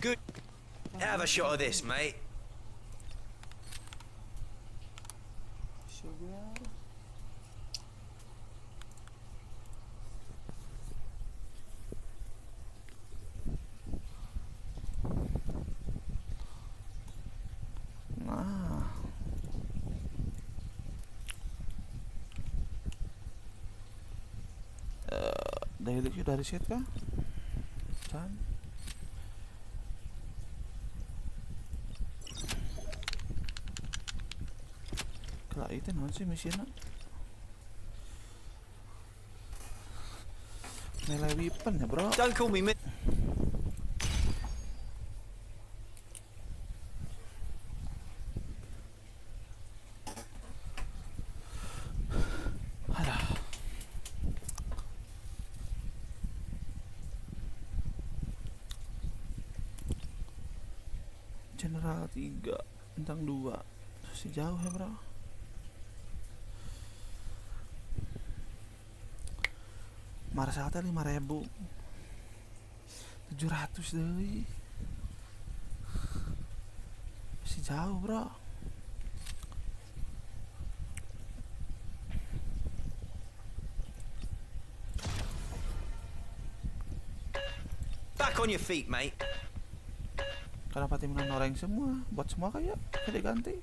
Good. Have a shot of this, mate. Sugar. Nah. Daily sudah reset kah? Can. Kalau itu non sih misinya. Melee weapon ya, bro. Don't call me mate. General 3 bintang 2 masih jauh ya, bro. Marshal teh 5.000 700 deui masih jauh, bro. Back on your feet, mate. Kenapa timnya noreng semua? Buat semua kayak ganti.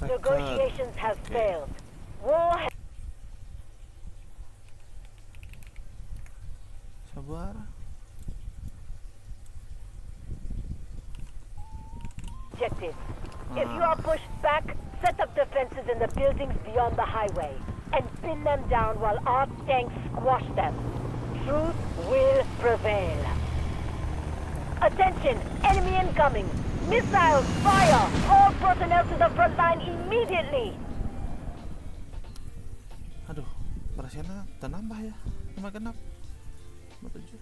Negotiations have failed. War has... Sabar. Objectives. If you are pushed back, set up defenses in the buildings beyond the highway and pin them down while our tanks squash them. Truth will prevail. Attention! Enemy incoming! Missiles, fire! All personnel to the front line immediately! Aduh, perasiannya nambah ya. 5 genap 57.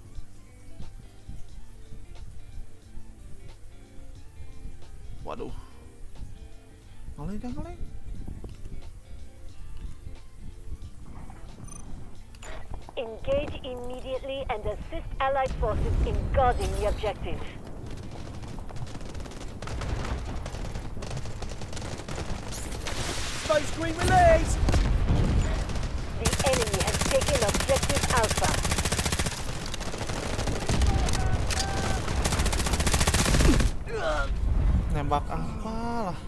Waduh. Ngeleng. Engage immediately and assist Allied forces in guarding the objective. Space Queen release! The enemy has taken objective Alpha. Nembak apa lah.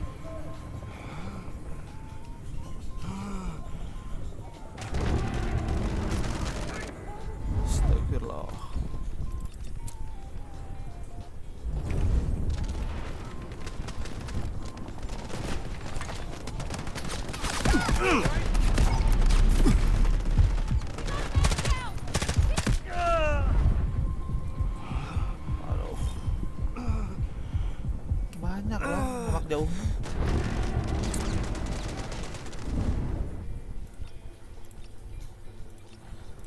Astagfirullah. Aduh. Banyak loh, nembak jauh.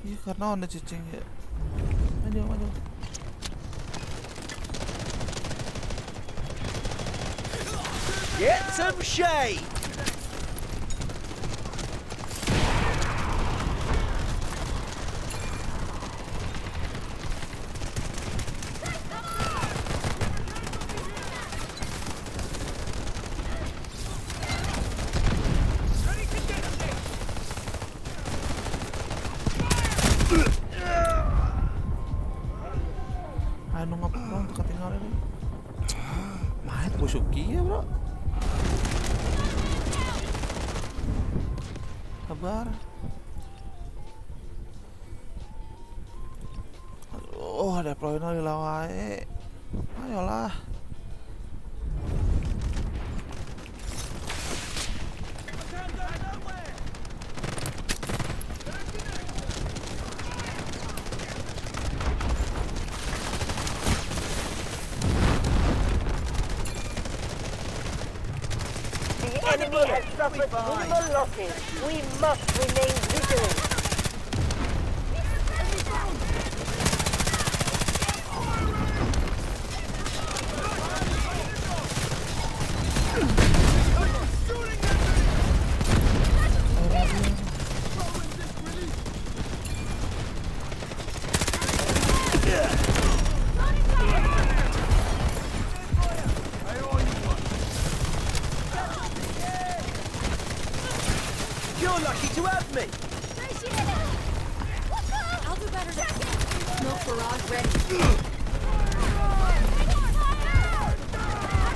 Iya, karena ada cicing ya. Maju. Get some shade! Anu ngapa untuk ketinggalan ini. Main busuki ya, bro. Sabar. Aduh, deploy-nya lila wae. Ayolah. The enemy has suffered minimal losses. We must remain vigilant.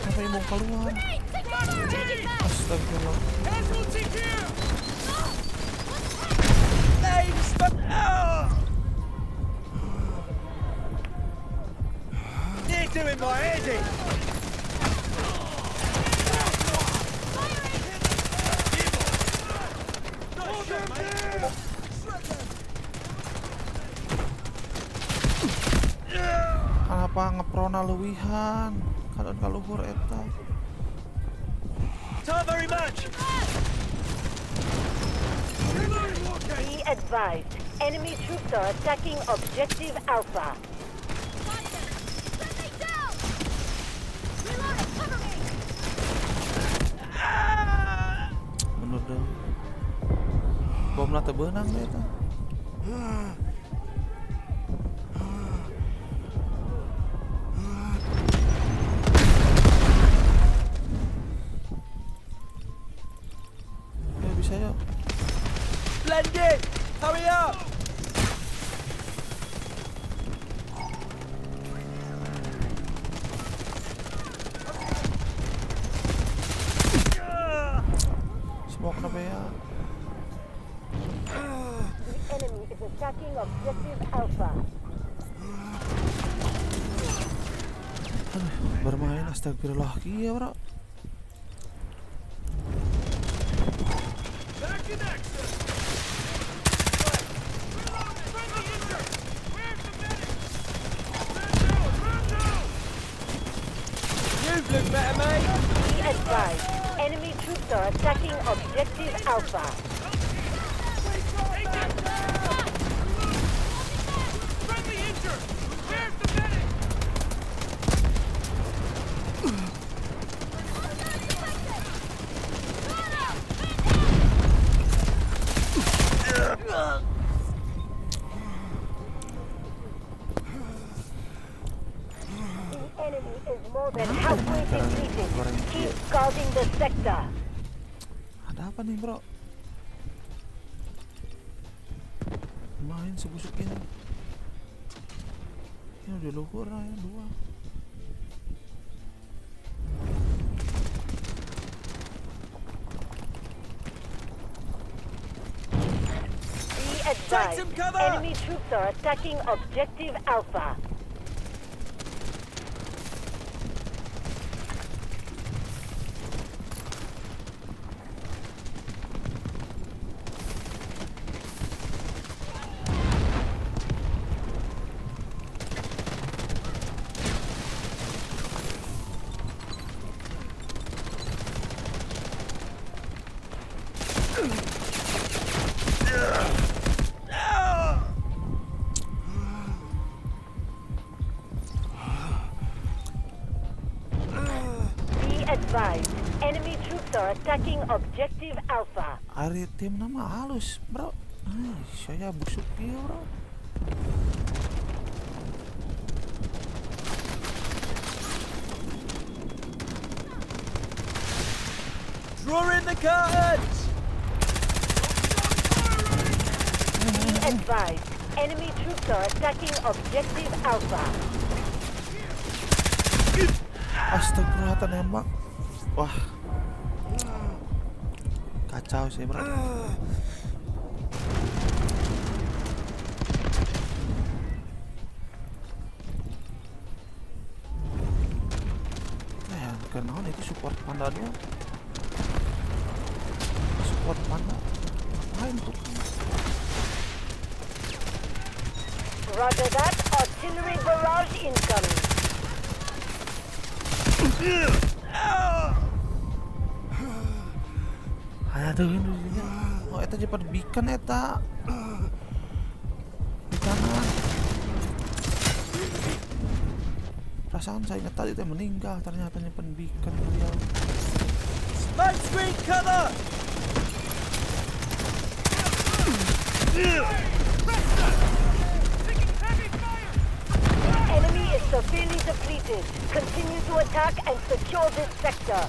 Sampai mau keluar. Astagfirullah. They're doing my head in. Kenapa ngeprona lewihan? Kalau kaluhur eta. Not very much. Be advised, enemy troops are attacking objective Alpha. Bener deh. Bom teu beunang deh eta. Ya bisa ya. Blended. Hurry up. Semua kenapa ya? The enemy is attacking objective Alpha. Bermain astagfirullah ya, bro. You look better, mate. Be advised, enemy troops are attacking objective Alpha. The enemy is more than halfway depleted. Keep guarding the sector. Ada apa nih, bro? Main sebusuk ini. Ini udah luhur lah ya, 2. Be advised, some cover! enemy troops are attacking objective Alpha. Advised, enemy troops are attacking objective Alpha. Ari tim nama halus, bro. Saya busuk dia, bro. Draw in the curtains. Be advised, enemy troops are attacking objective Alpha. Astagfirullah, tembak. Wah. Kacau sih, bro. Kenapa itu support panda dia? Support panda. Ngapain tuh? Roger that, artillery barrage incoming. Aduh, ini. Oh, eta cepat bikin eta. Di kanan. Perasaan saya ingat tadi teh meninggal, ternyata nyimpen beacon beliau. Smoke screen cover. Enemy is severely depleted. Continue to attack and secure this sector.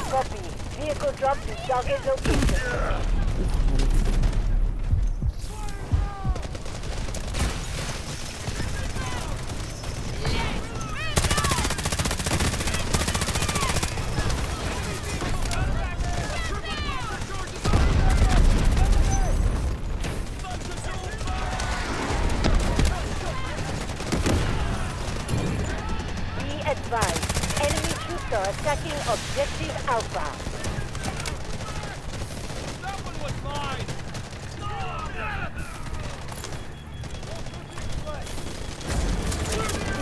Copy. Vehicle drop to target location. Alpha.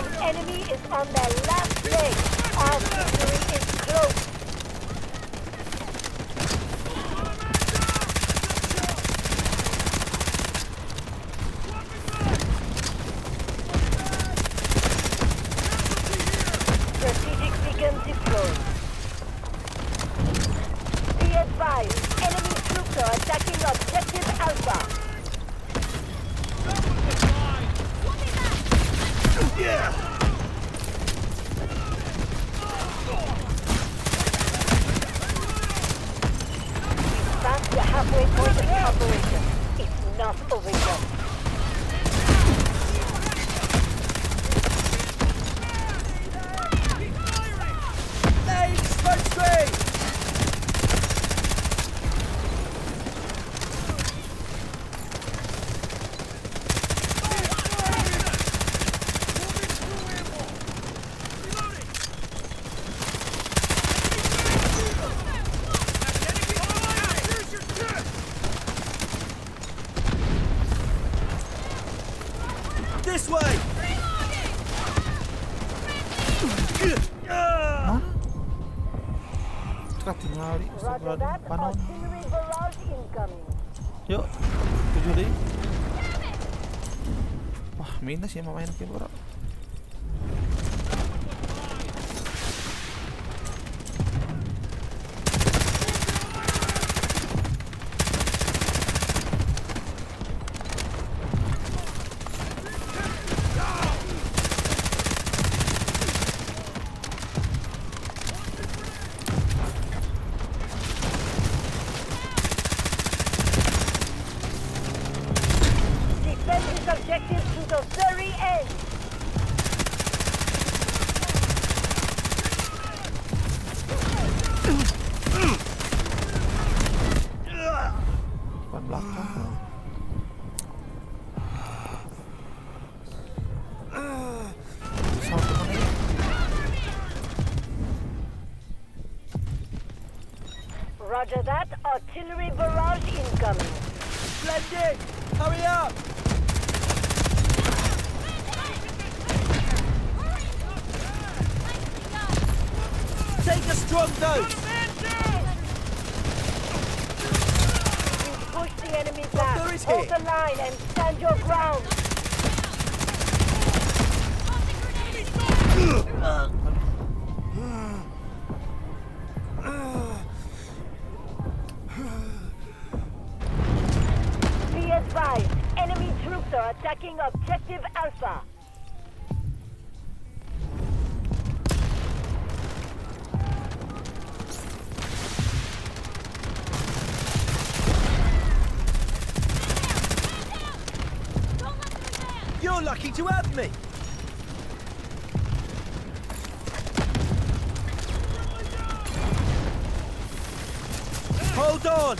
The enemy is on their last leg. Our victory is close. Strategic beacon deployed. Be advised, enemy troops are attacking objective Alpha. That's the halfway point of the operation. It's not over yet. Name smoke screen! This way! Mana? Cekat tinggal di Roger sebelah that. panon. Artillery barrage incoming. Yuk, 7 deh. Wah, minus ya main ke bro. Defend this objective to the very end. Depan belakang. Sound kemana ya? Roger that. Artillery barrage incoming. Splendid! Hurry up! Take a strong dose! You push the enemy back. Doctor is Hold here. the line and stand your ground. Be advised, enemy troops are attacking objective Alpha. You're lucky to have me! Hold on!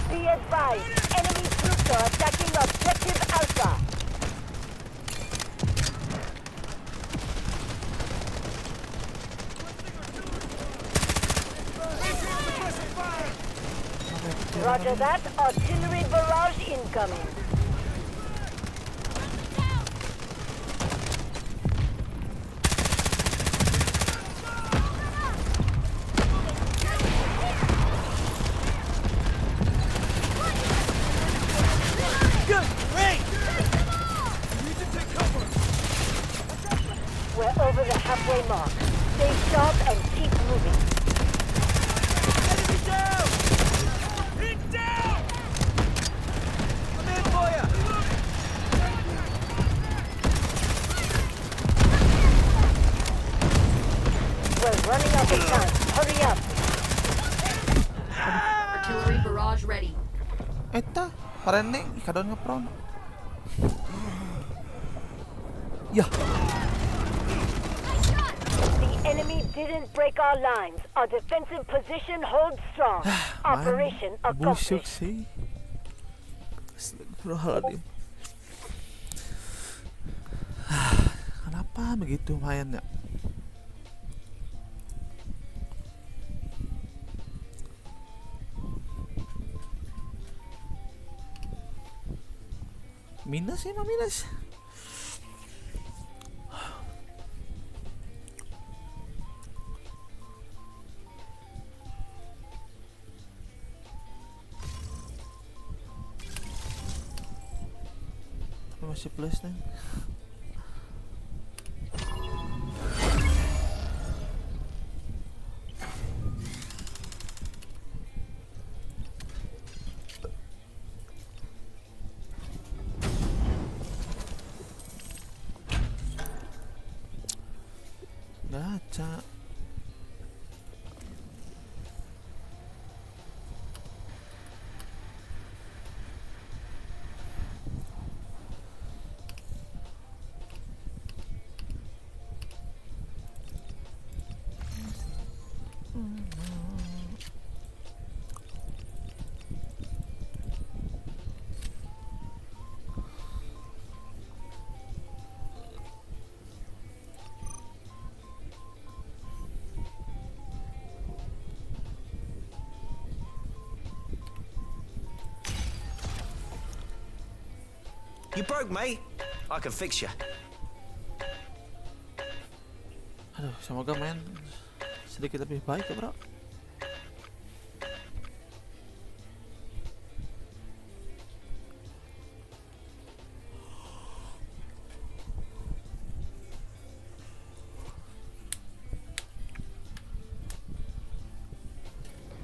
Be advised, enemy troops are attacking objective Alpha. Roger that. Artillery barrage incoming. Good! Great! We're over the halfway mark. Stay sharp and keep moving. Enemy down! Hit down! I'm in for you! We're running out of time. Hurry up. Artillery barrage ready. Eta, parene kadon ngepron. Ya, The enemy didn't break our lines. Our defensive position holds strong. Operation busuk accomplished. sih. Astagfirullahaladzim. Kenapa begitu mainnya? Minus ya, minus. Masih plus nih. Gacha. You broke, mate. I can fix you. Aduh, semoga main sedikit lebih baik ya, bro.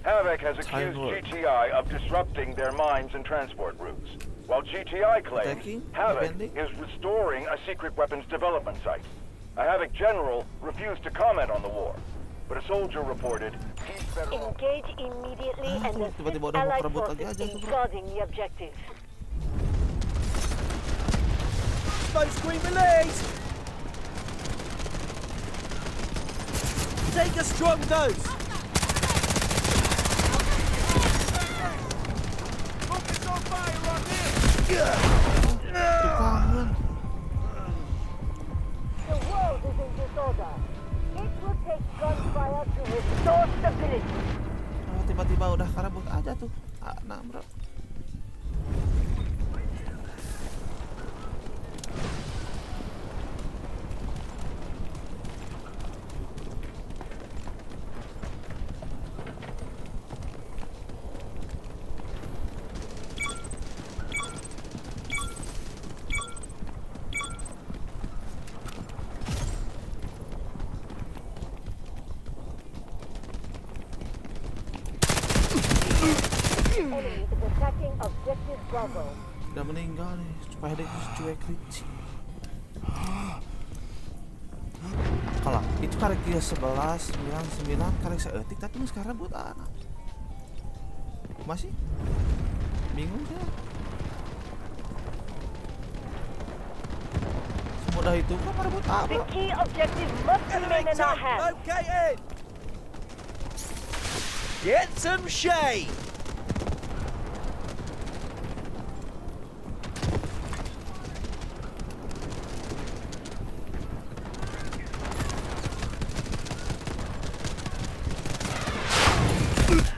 Havoc has Time accused work. GTI of disrupting their mines and transport routes, while GTI claims Attacking? Havoc Defending? is restoring a secret weapons development site. A Havoc general refused to comment on the war, but a soldier reported he's better off. Engage immediately and tiba-tiba assist udah mau allied perebut forces lagi aja in tuh, bro. guarding the objective. Smoke screen released! Take a strong dose! Focus on fire on here! Kangen. The world is in disorder. It will take gunfire to restore stability. Oh, tiba-tiba udah karabut aja tuh. Nah, bro. Enemy is attacking objective Bravo. Udah meninggal nih. Supaya dia cuek licin. Kalau itu karek dia 11, 99 karek seetik tapi nggak sekarang buat anak. Masih bingung saya. Semudah itu kan merebut The apa? key objective must remain Enemy in our tank hands. located! Get some shade!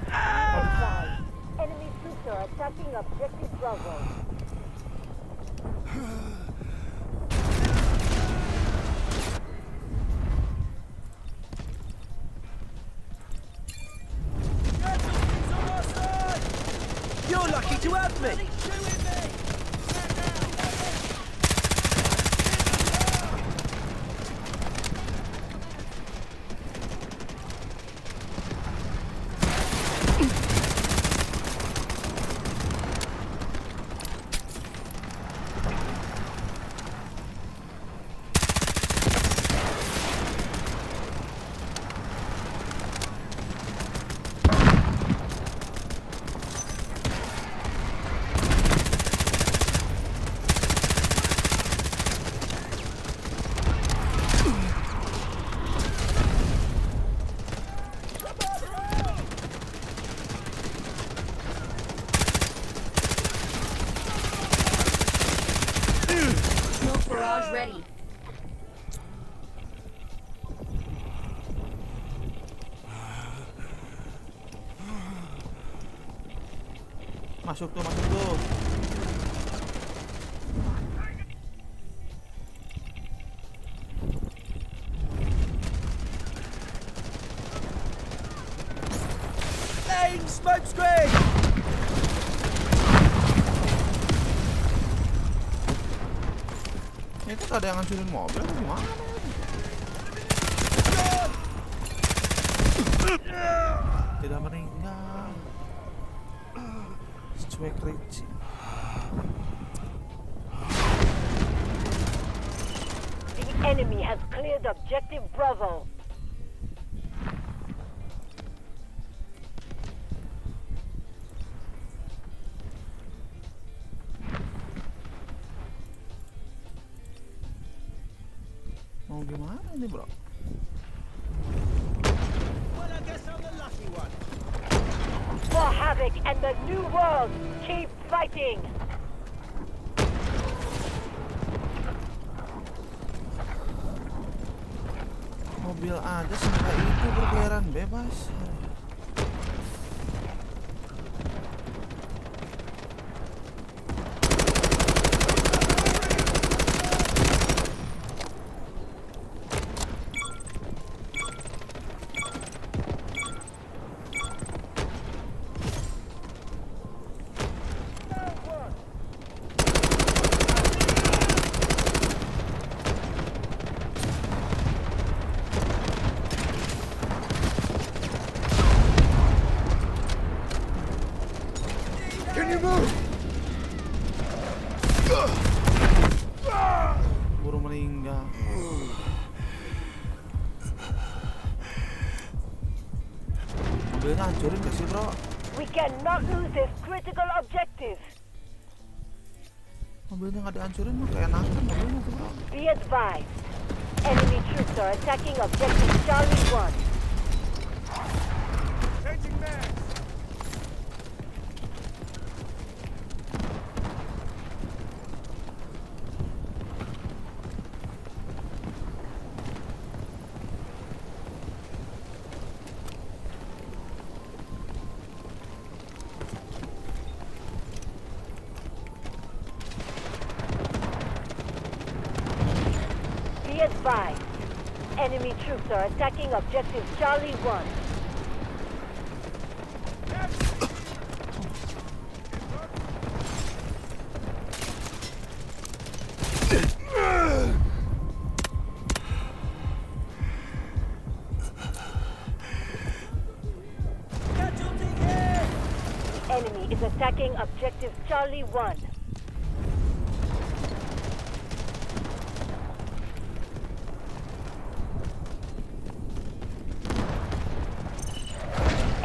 Advise. Enemy troops are attacking objective Bravo. You're lucky to have me! Smoke barrage ready. Masuk tuh, masuk tuh. Laying smoke screen! Itu gak ada yang ngancurin mobil atau gimana? Tidak meninggal. Cuek Ricci. The enemy has cleared objective Bravo. Mau gimana ini, bro? Well, I guess I'm the lucky one. For Havoc and the new world, keep fighting! Mobil aja semudah itu berkeliaran bebas. Buru meninggal. Mobilnya hancurin gak sih, bro? We cannot lose this critical objective. Mobilnya gak dihancurin mah kayak nangkan mobilnya tuh, bro. Be advised. Enemy troops are attacking objective Charlie 1. Changing mags. Be advised. Enemy troops are attacking objective Charlie 1. Casualty here! Enemy is attacking objective Charlie 1.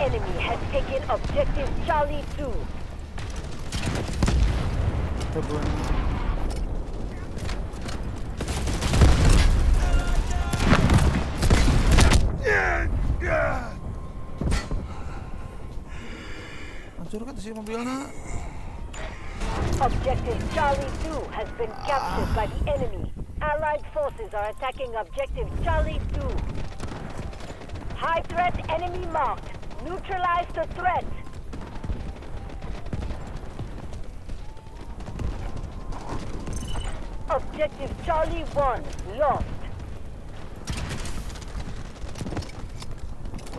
Enemy has taken objective Charlie 2. Tebuan. Hancur kan sih mobilnya. Objective Charlie 2 has been captured by the enemy. Allied forces are attacking objective Charlie 2. High threat enemy marked. Neutralize the threat. Objective Charlie 1 lost.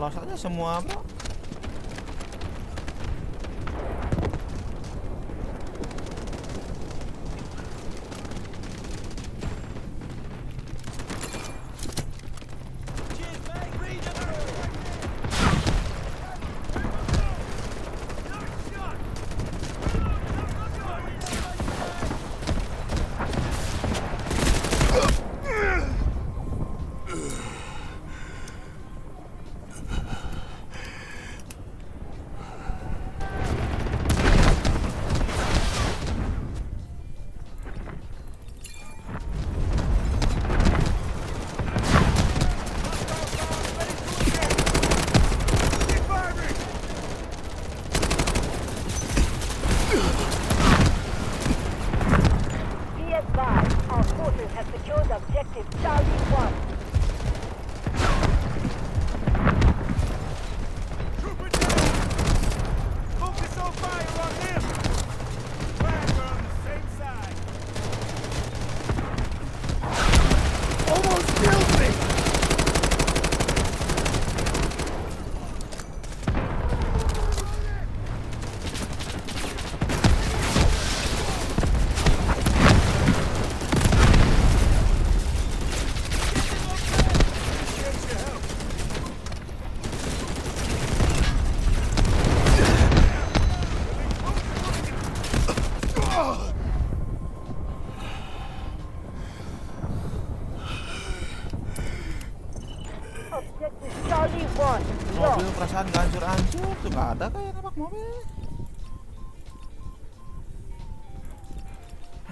Lost aja semua, bro. Cheers, mate. Read it.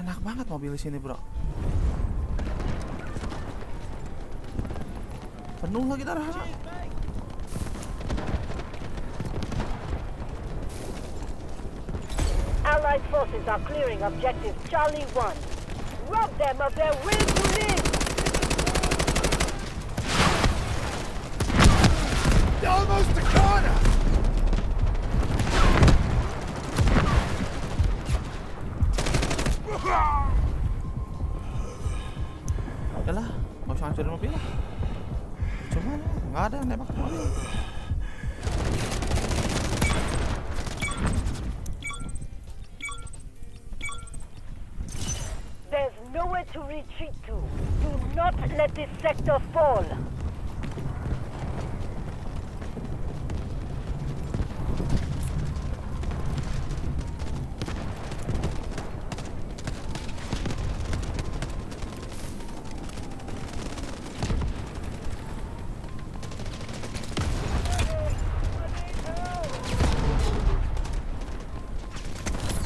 Enak banget mobil di sini, bro. Penuh lagi darah. Allied forces are clearing objective Charlie 1. Rob them of their will to live! Almost the corner! Yalah, nggak usah hancurin mobil lah. Cuma nggak ada yang nembak ke mobil. There's nowhere to retreat to. Do not let this sector fall.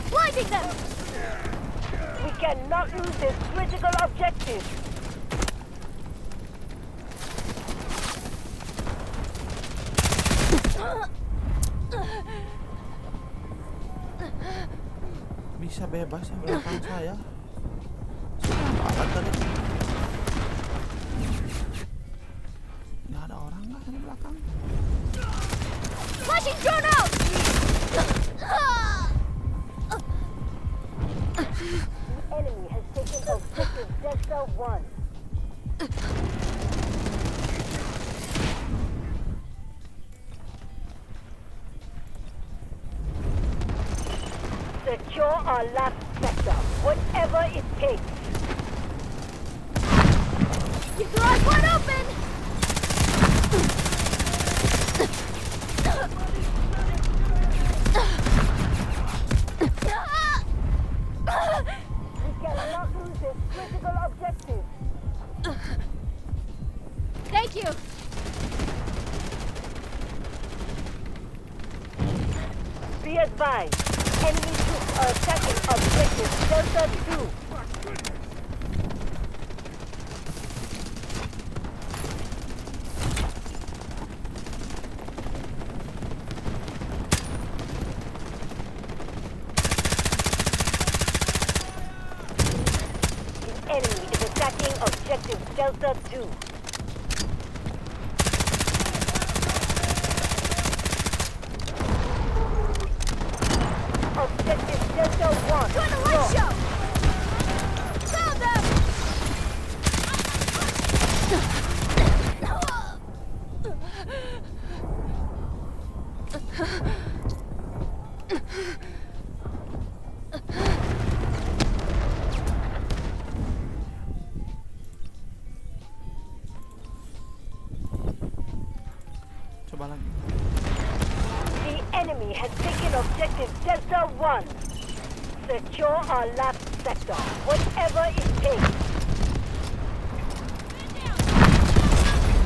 Blinding them! We cannot lose this critical objective. Bisa bebas ya belakang saya. Banget tadi. Nggak ada orang nggak di belakang? Flashing drone out! The enemy has taken objective Delta 1. Secure our last sector, whatever it takes. Keep your eyes wide open! We cannot lose this critical objective. Thank you! Be advised, enemy troops are attacking objective Delta 2. The enemy is attacking objective Delta 2. Objective Delta 1. Join the light show! Found them! Coba lagi. The enemy has taken objective Delta 1. Secure our last sector, whatever it takes.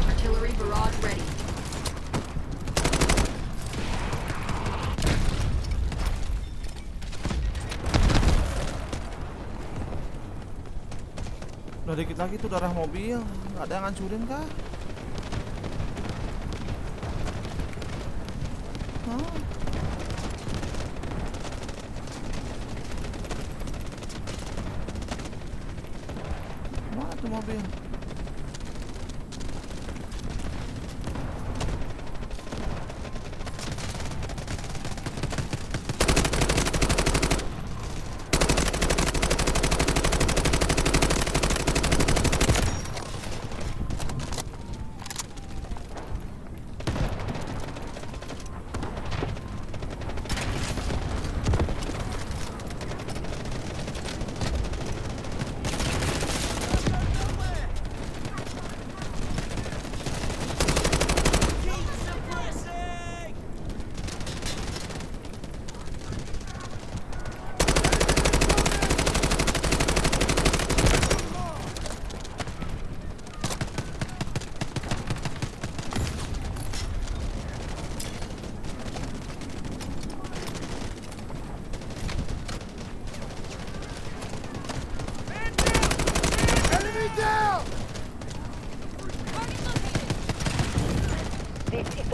Artillery barrage ready. Udah dikit lagi tuh darah mobil. Nggak ada yang ngancurin kah? Hah? Mana tuh mobil?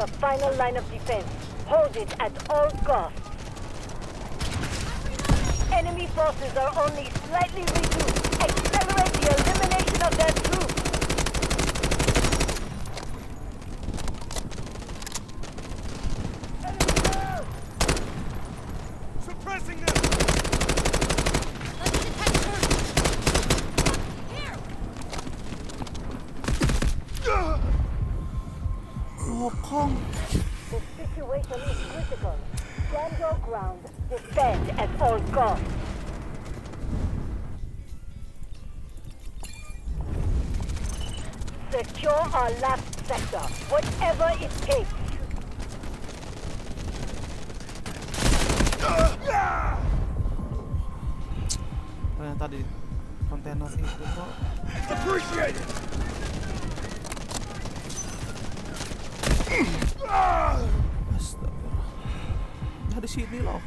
the final line of defense. Hold it at all costs. Enemy forces are only slightly reduced. Accelerate the elimination of their troops. Suppressing them! Let me detect her. Here. Bokong. The situation is critical. Stand your ground. Defend at all costs. Secure our last sector, whatever it takes. Ternyata di kontainer itu kok. Appreciate it! Astaga. Nah, di sini loh.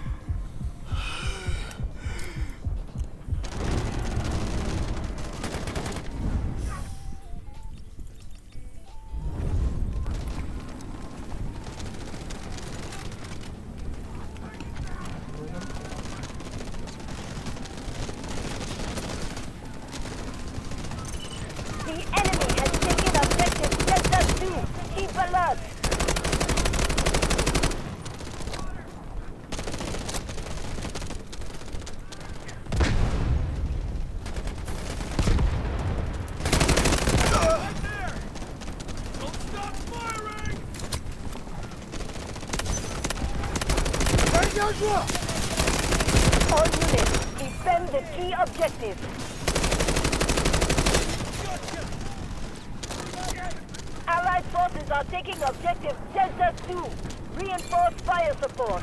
The enemy has taken objective Delta 2. Keep alert. Don't stop firing! All units, defend the key objective. Allied forces are taking objective Delta 2. Reinforce fire support.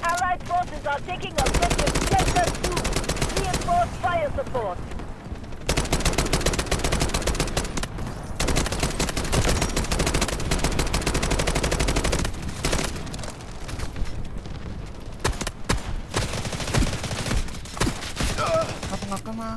Allied forces are taking objective Delta 2. Reinforce fire support. Nggak kena.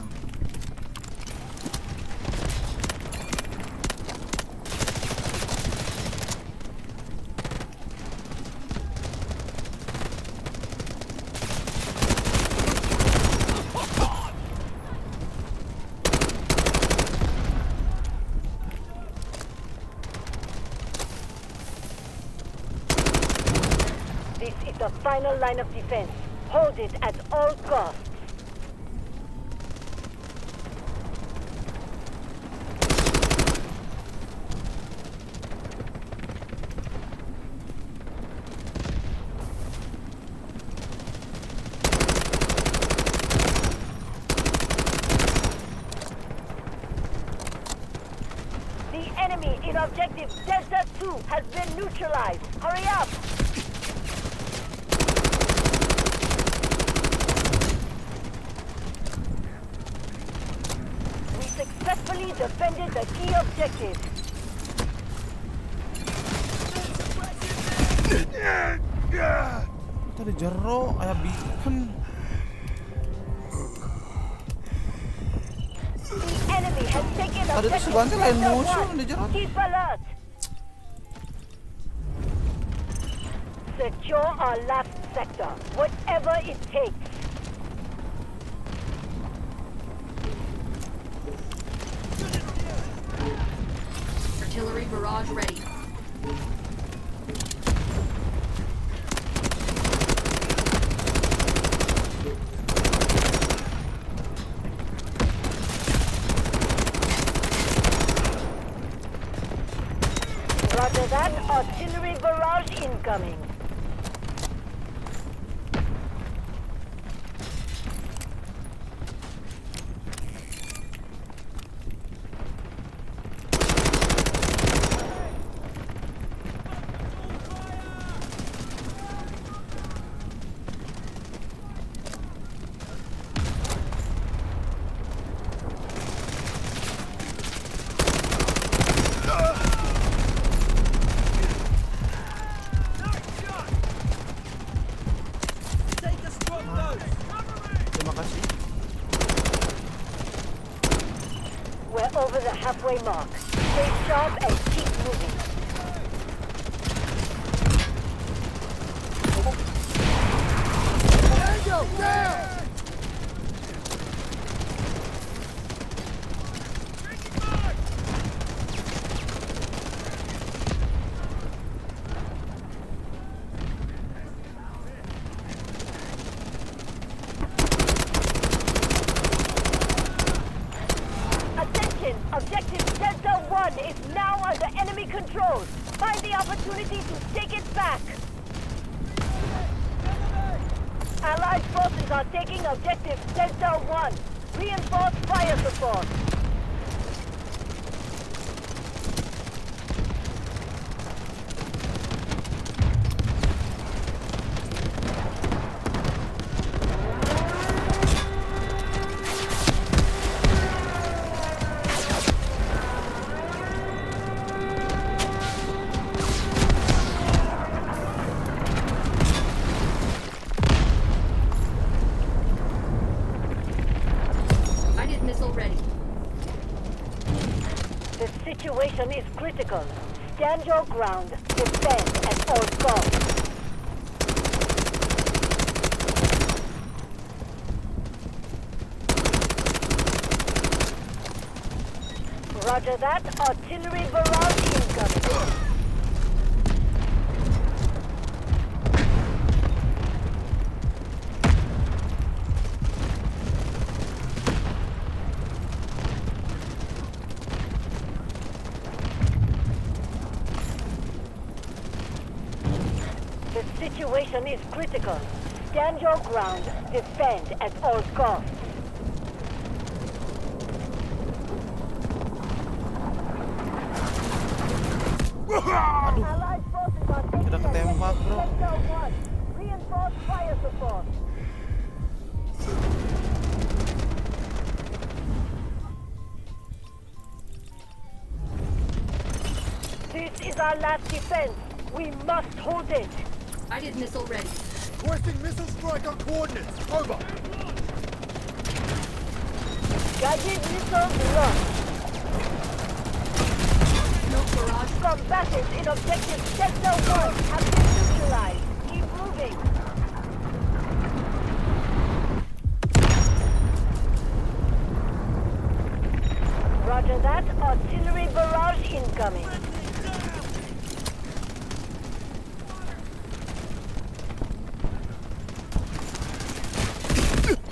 This is the final line of defense. Hold it at all costs. The enemy in objective Delta 2 has been neutralized. Hurry up! We successfully defended the key objective. Tadi jero aya beacon. The enemy has taken Tadi tuh objective sebenarnya lain Delta musuh 1. di jero. Keep alert. Secure our last sector, whatever it takes. Artillery barrage ready. Roger that, artillery barrage incoming. over the halfway mark. Stay sharp and keep moving. Tango, down! Attention! Objective Delta 1 is now under enemy control. Find the opportunity to take it back. Allied forces are taking objective Delta 1. Reinforce fire support. Guided missile ready. The situation is critical. Stand your ground. Defend at all costs. Roger that. Artillery barrage incoming. The situation is critical. Stand your ground. Defend at all costs. Allied forces are taking Udah ketembak, objective bro. Delta 1. Reinforce fire support. This is our last defense. We must hold it. Guided missile ready. Requesting missile strike on coordinates. Over. Guided missiles launched. Smoke barrage. Combatants in objective Delta 1 have been neutralized. Keep moving. Roger that. Artillery barrage incoming.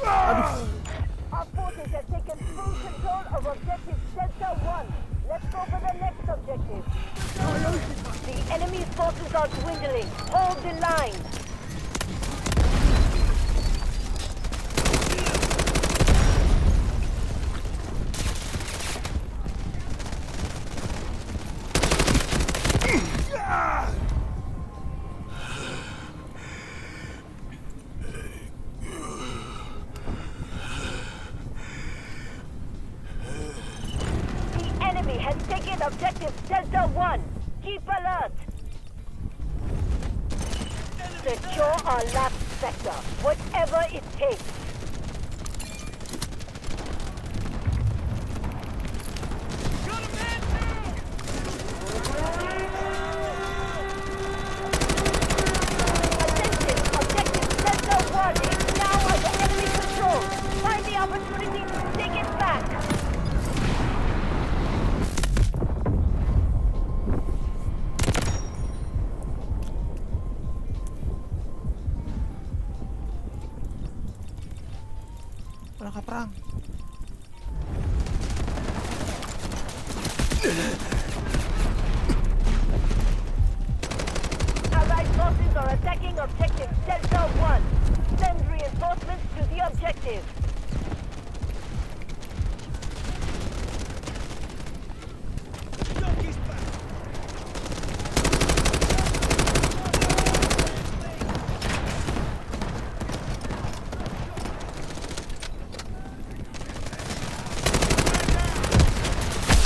Our forces have taken full control of objective Delta 1. Let's go for the next objective. The enemy's forces are dwindling. Hold the line. The enemy has taken objective Delta 1. Keep alert. Secure our last sector, whatever it takes. Got a man down! Attention! Objective Delta 1 is now under enemy control. Find the opportunity to take it back. Berangkat perang. Allied forces are attacking objective Delta 1. Send reinforcements to the objective. Jockey's back!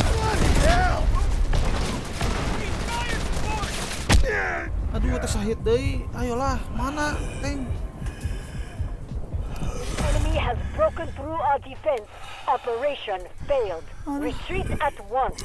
Bloody hell! He's fire support! Aduh, tersahit deui. Ayolah, mana tank? Enemy has broken through our defense. Operation failed. Retreat at once.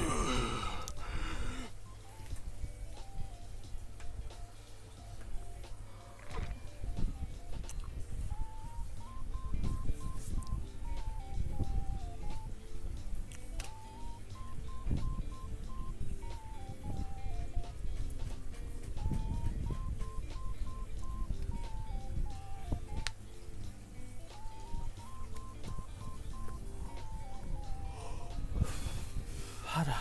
Ada.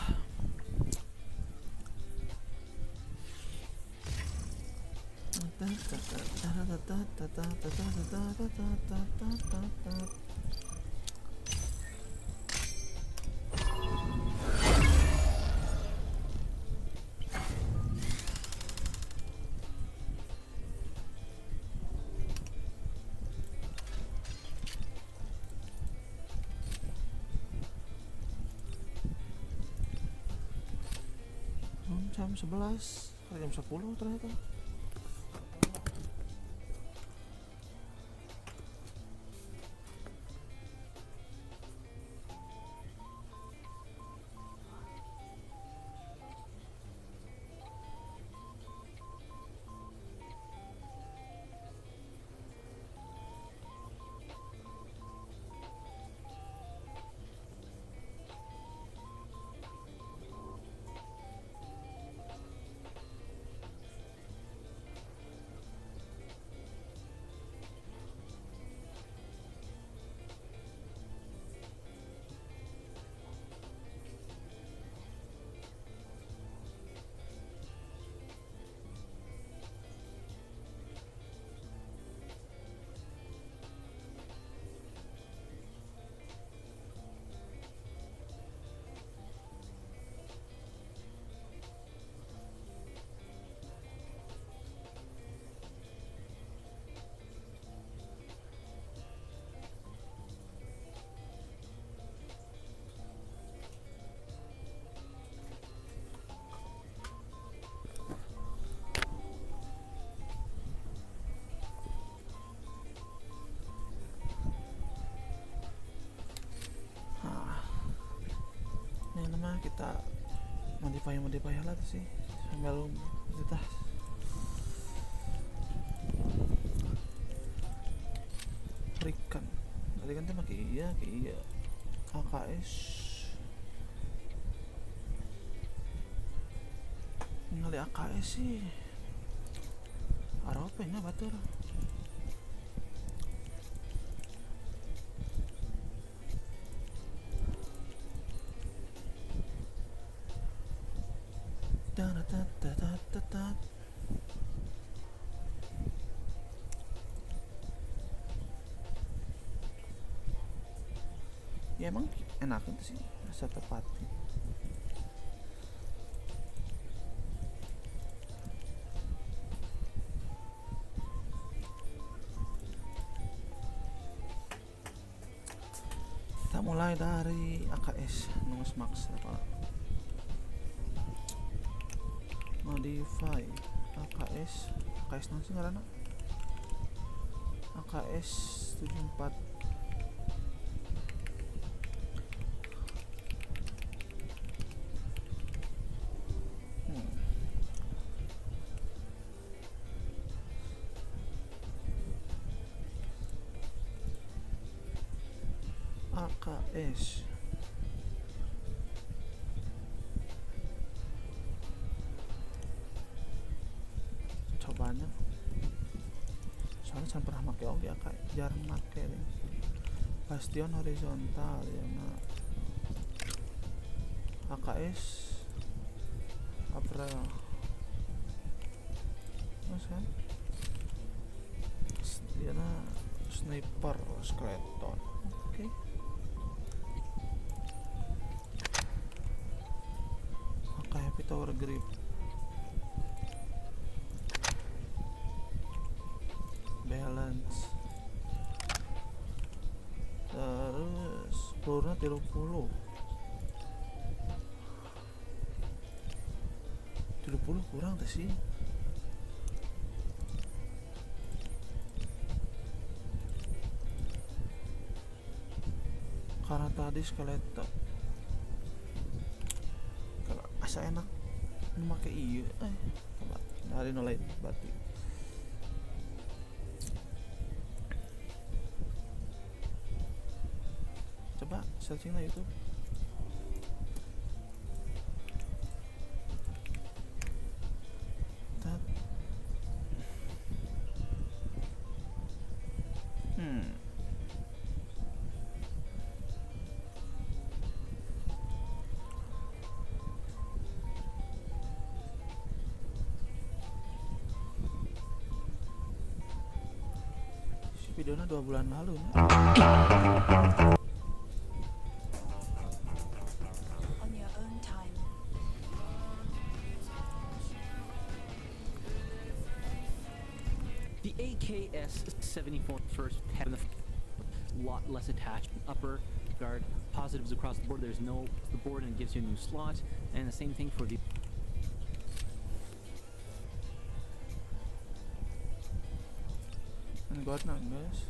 Jam 11, jam 10 ternyata. Kita modify lah tuh sih sambil kita berikan tadi kan pakai iya AKS ngali AKS sih apa ya batur ya emang enak itu sih rasa tepatnya. Kita mulai dari AKS nus max apa modify AKS nang sih ngaranna AKS 74 AKS cobanya soalnya saya pernah pakai oke AKS jarang pakai deh. Bastion horizontal ya nah AKS April terus kan dia nah sniper skeleton oke. Happy Tower Grip balance terus pelurnya 30 kurang tuh sih karena tadi skeleton. Kalau asa enak memakai iya, coba dari nolai batu. Coba searching lah YouTube. Videonya 2 bulan lalu ya. On your own time. The AKS-74 first had a lot less attached. Upper guard positives across the board. There's no the board and it gives you a new slot. And the same thing for the Guard now, guys.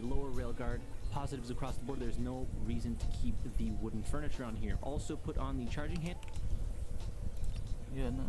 lower rail guard. Positives across the board. There's no reason to keep the wooden furniture on here. Also put on the charging Ya, nah,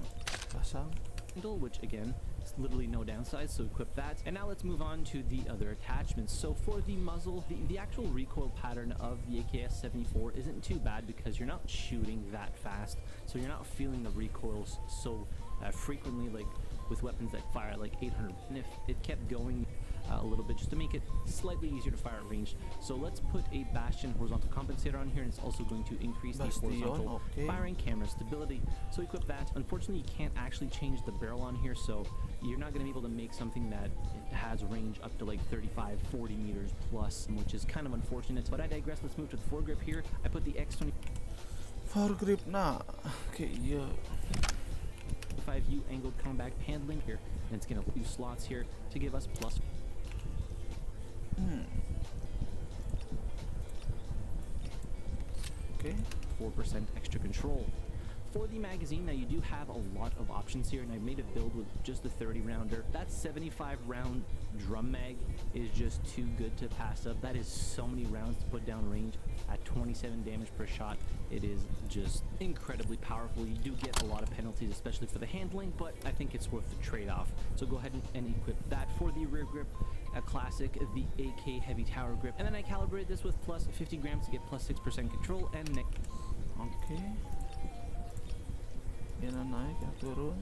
pasang. handle, which again is literally no downside, so equip that. And now let's move on to the other attachments. So for the muzzle, the actual recoil pattern of the AKS-74 isn't too bad because you're not shooting that fast, so you're not feeling the recoils so frequently like with weapons that fire at like 800. And if it kept going a little bit just to make it slightly easier to fire at range. So let's put a Bastion horizontal compensator on here, and it's also going to increase the Bastion, horizontal okay. firing camera stability. So equip that. Unfortunately, you can't actually change the barrel on here, so you're not going to be able to make something that has range up to like 35, 40 meters plus, which is kind of unfortunate. But I digress. Let's move to the foregrip here. I put the X20 Foregrip nah, kayak iya. 5U angled comeback handling here, and it's going to use slots here to give us plus. Okay. 4% extra control. For the magazine, now you do have a lot of options here, and I made a build with just a 30 rounder. That 75 round drum mag is just too good to pass up. That is so many rounds to put down range at 27 damage per shot. It is just incredibly powerful. You do get a lot of penalties, especially for the handling, but I think it's worth the trade-off. So go ahead and equip that. For the rear grip, a classic, the AK heavy tower grip, and then I calibrated this with plus 50 grams to get plus 6% control and Okay. Yan na naik, ya turun.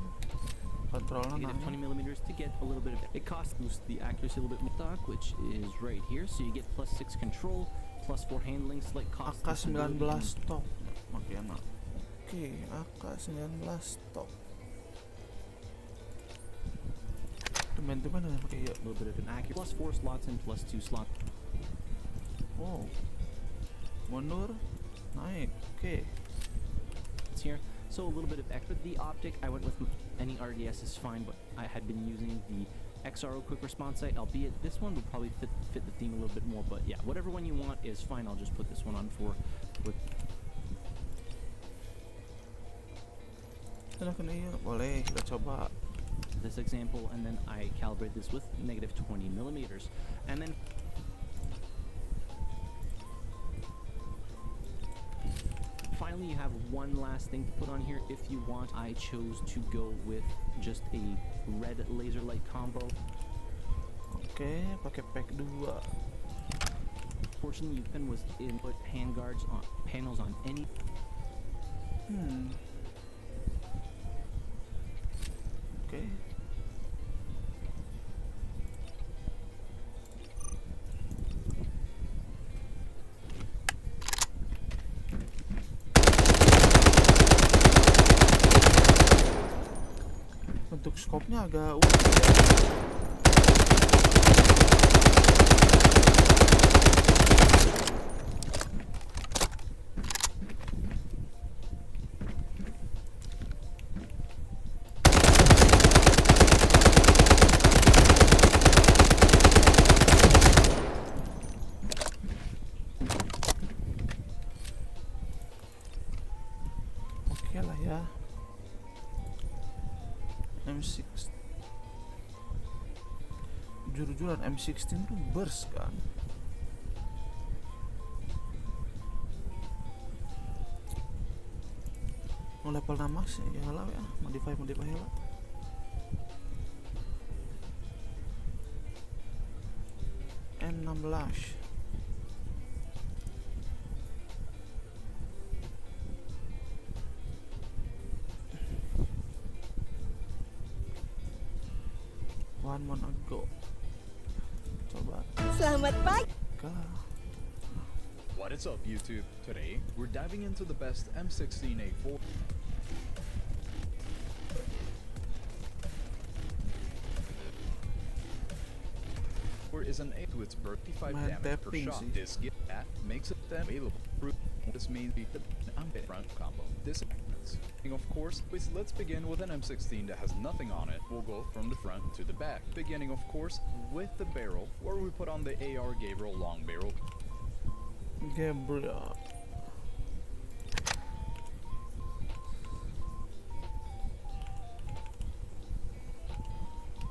Kontrolnya negative 20 naik. millimeters to get a little bit of it. Costs boost the accuracy a little bit more stock, which is right here. So you get plus 6 control, plus 4 handling, slight cost. AK-19 stok. Makin enak. Oke, AK-19 stok. Teman-teman udah pakai ya. A little bit of an accuracy. Plus 4 slots and plus 2 slots. Wow. Mundur, naik. Oke. It's here. So a little bit of extra. The optic, I went with any RDS is fine, but I had been using the XRO quick response sight, albeit this one would probably fit the theme a little bit more, but yeah, whatever one you want is fine. I'll just put this one on for boleh kita coba. this example, and then I calibrate this with negative 20 millimeters. And then finally, you have one last thing to put on here if you want. I chose to go with just a red laser light combo. Oke, pakai pack 2. Fortunately, you can put hand guards on panels on any. Oke. Bentuk skopnya agak unik ya. Oke lah ya. M6 jujur-jujuran M16 tuh burst kan. level na max ya lah ya, modify lah. N16 one month ago. Coba Selamat pagi. kah. What is up, YouTube? Today, we're diving into the best M16A4 is an 8 to its 35 Man, damage per tapping shot. sih. This gift that makes it available. This means the front combo. This of course, let's begin with an M16 that has nothing on it. We'll go from the front to the back. Beginning, of course, with the barrel, where we put on the AR Gabriel long barrel. Gabriel.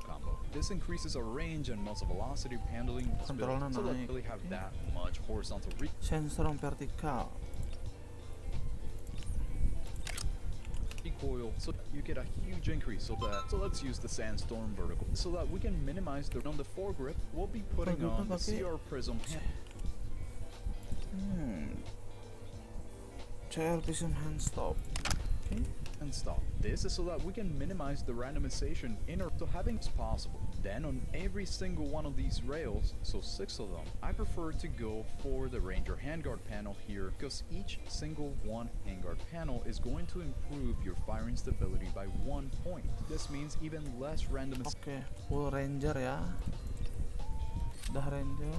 Combo. This increases our range and muzzle velocity handling this build, Kontrolnya so naik. don't really have that much horizontal reach. Sensor vertikal. Recoil, so that you get a huge increase. So let's use the Sandstorm vertical, so that we can minimize the on the foregrip. We'll be putting on the CR Prism CR Prism hand stop. Okay. and stop. This is so that we can minimize the randomization in our so having as possible. Then on every single one of these rails, so 6 of them, I prefer to go for the Ranger handguard panel here, because each single one handguard panel is going to improve your firing stability by 1 point. This means even less randomization. Oke, full ranger ya. Dah ranger,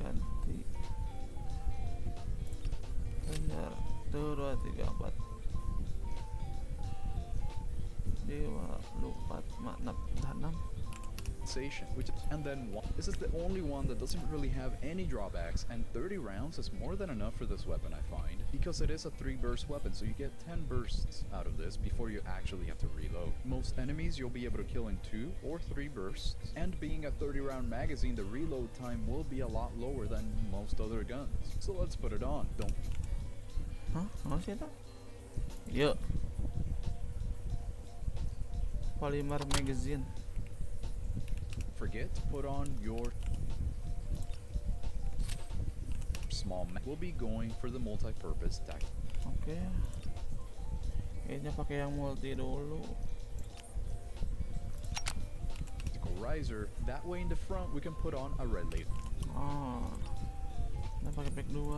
ganti. Ranger 1, 2, 3, 4. Dewa, lupa, maknap, dah 6. Which and then one. This is the only one that doesn't really have any drawbacks, and 30 rounds is more than enough for this weapon, I find, because it is a 3-burst weapon, so you get 10 bursts out of this before you actually have to reload. Most enemies you'll be able to kill in 2 or 3 bursts, and being a 30-round magazine, the reload time will be a lot lower than most other guns. So let's put it on. Don't Hah? Masih ada? Yuk. Polymer magazine. forget to put on your small we'll be going for the multi-purpose tack. Oke. Kayaknya pakai yang multi dulu. Riser. That way in the front we can put on a red label. Oh. Kita pakai pack 2.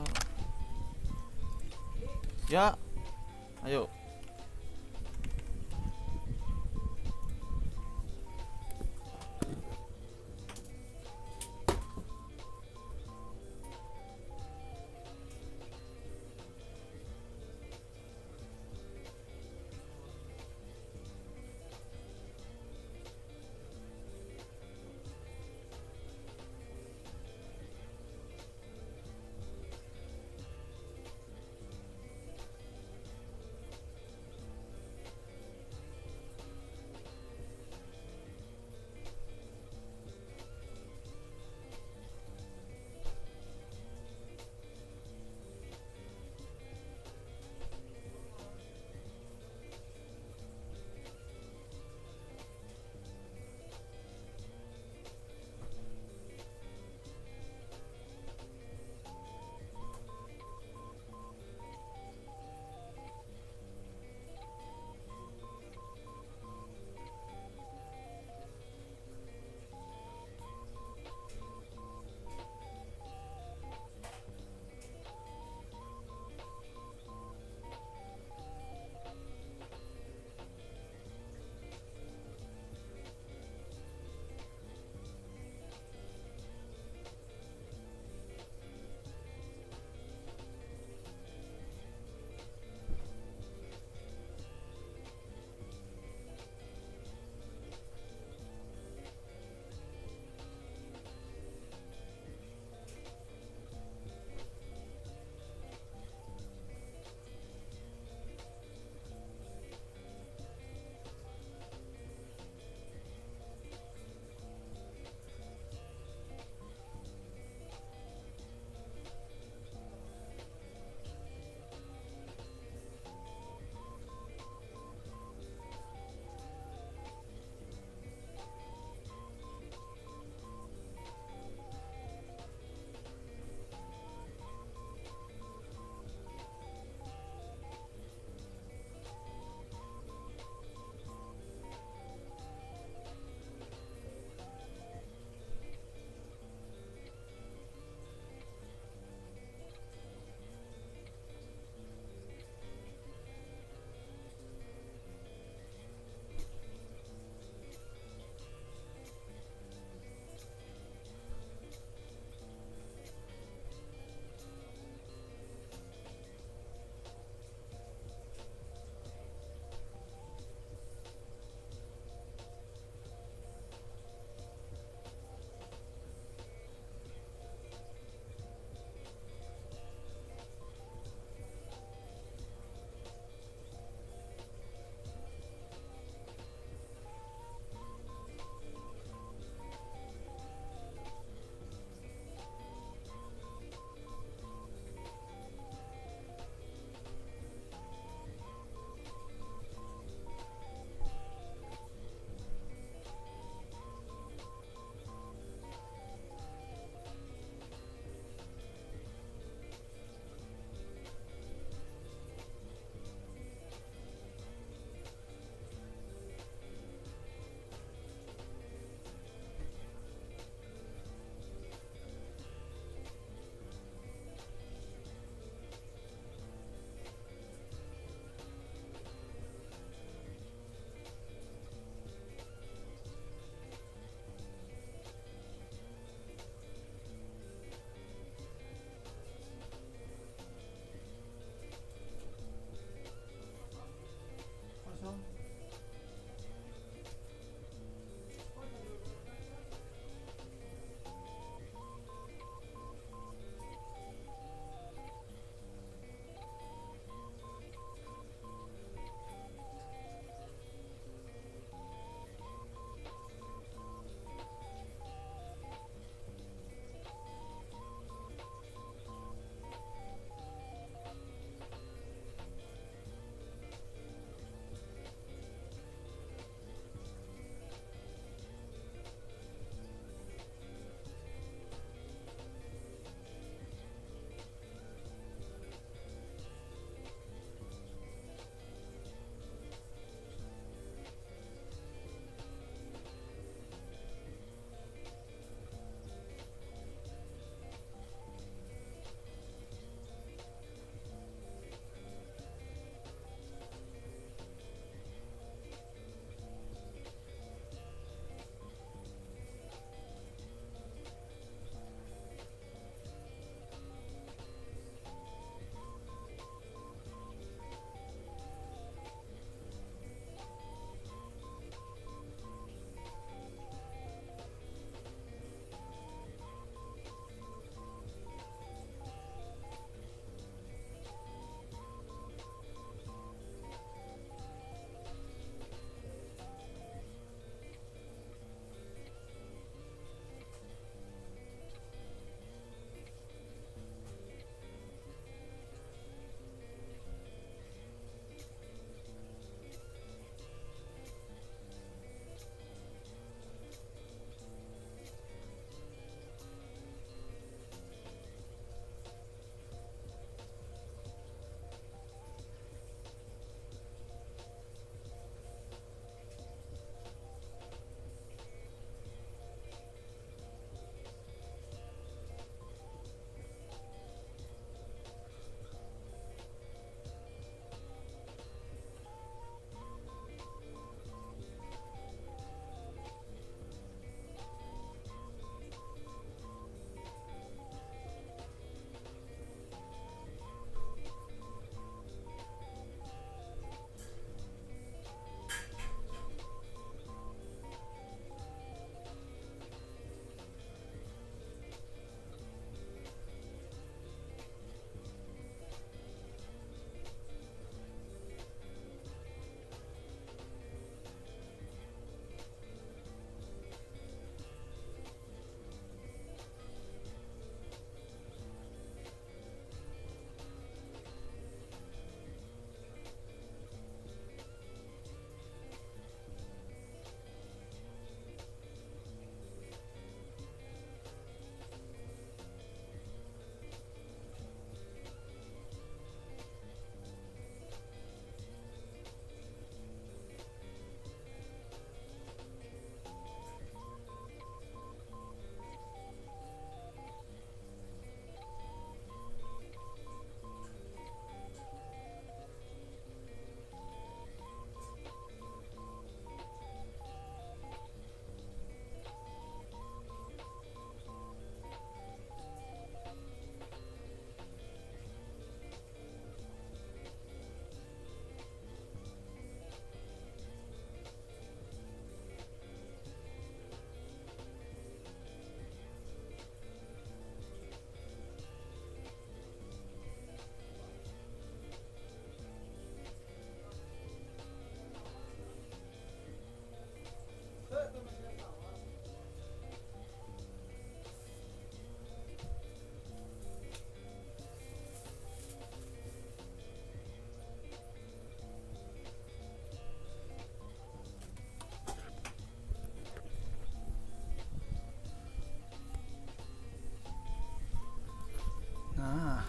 Ya. Ayo.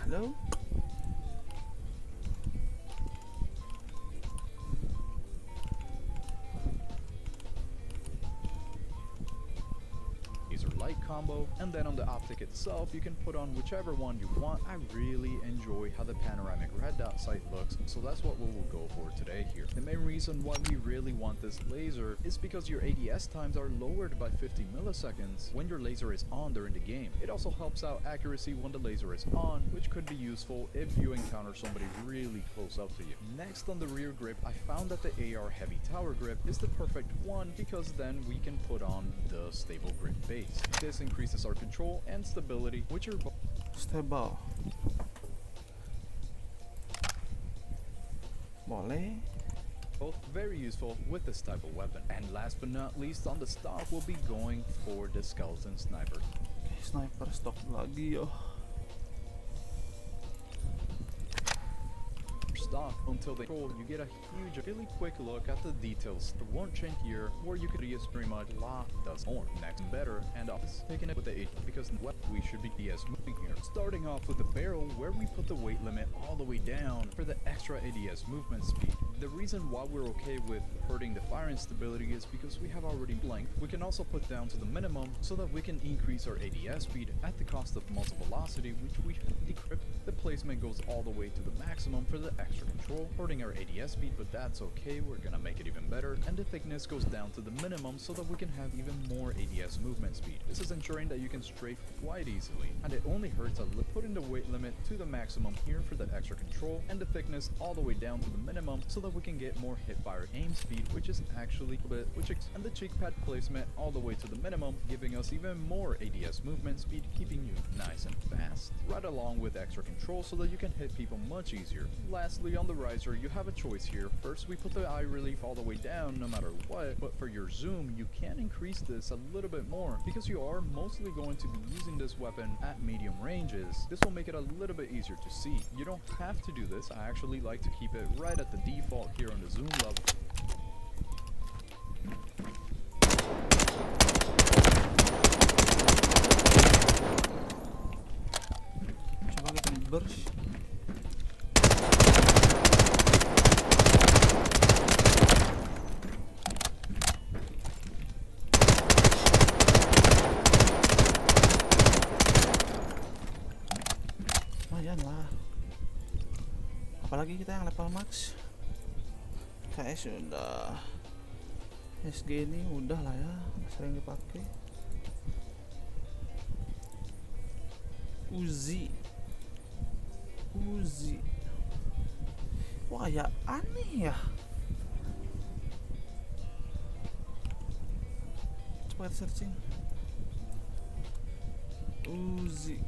Halo. Laser light combo, and then on the optic itself you can put on whichever one you want. I really enjoy how the panoramic red dot sight looks, so that's what we will go for today here. The main reason why we really want this laser is because your ADS times are lowered by 50 milliseconds when your laser is on during the game. It also helps out accuracy when the laser is on, which could be useful if you encounter somebody really close up to you. Next, on the rear grip, I found that the AR heavy tower grip is the perfect one because then we can put on the stable grip base. This increases our control and stability, which are Stable. Boleh. both very useful with this type of weapon. And last but not least, on the stock, we'll be going for the skeleton sniper. Sniper stok lagi yo. Stock until they control, you get a huge, really quick look at the details. The one chain here, where you could use pretty much lot does more. Next, better, and us taking it with the H because what we should be ADS moving here. Starting off with the barrel, where we put the weight limit all the way down for the extra ADS movement speed. The reason why we're okay with hurting the firing stability is because we have already length. We can also put down to the minimum so that we can increase our ADS speed at the cost of muzzle velocity, which we decrypt. The placement goes all the way to the maximum for the extra control, hurting our ADS speed, but that's okay, we're gonna make it even better. And the thickness goes down to the minimum so that we can have even more ADS movement speed. This is ensuring that you can strafe quite easily, and it only hurts a little. Putting the weight limit to the maximum here for that extra control, and the thickness all the way down to the minimum so that we can get more hipfire aim speed, which is actually a bit, and the cheek pad placement all the way to the minimum, giving us even more ADS movement speed, keeping you nice and fast, right along with extra control so that you can hit people much easier. Lastly, on the riser, you have a choice here. First, we put the eye relief all the way down no matter what, but for your zoom, you can increase this a little bit more because you are mostly going to be using this weapon at medium ranges. This will make it a little bit easier to see. You don't have to do this. I actually like to keep it right at the default here on the zoom level. Coba kita burst. Lumayan lah. Apalagi kita yang level max. KS udah. SG ini udah lah ya, sering dipakai. Uzi. Wah ya aneh ya. Coba kita searching. Uzi.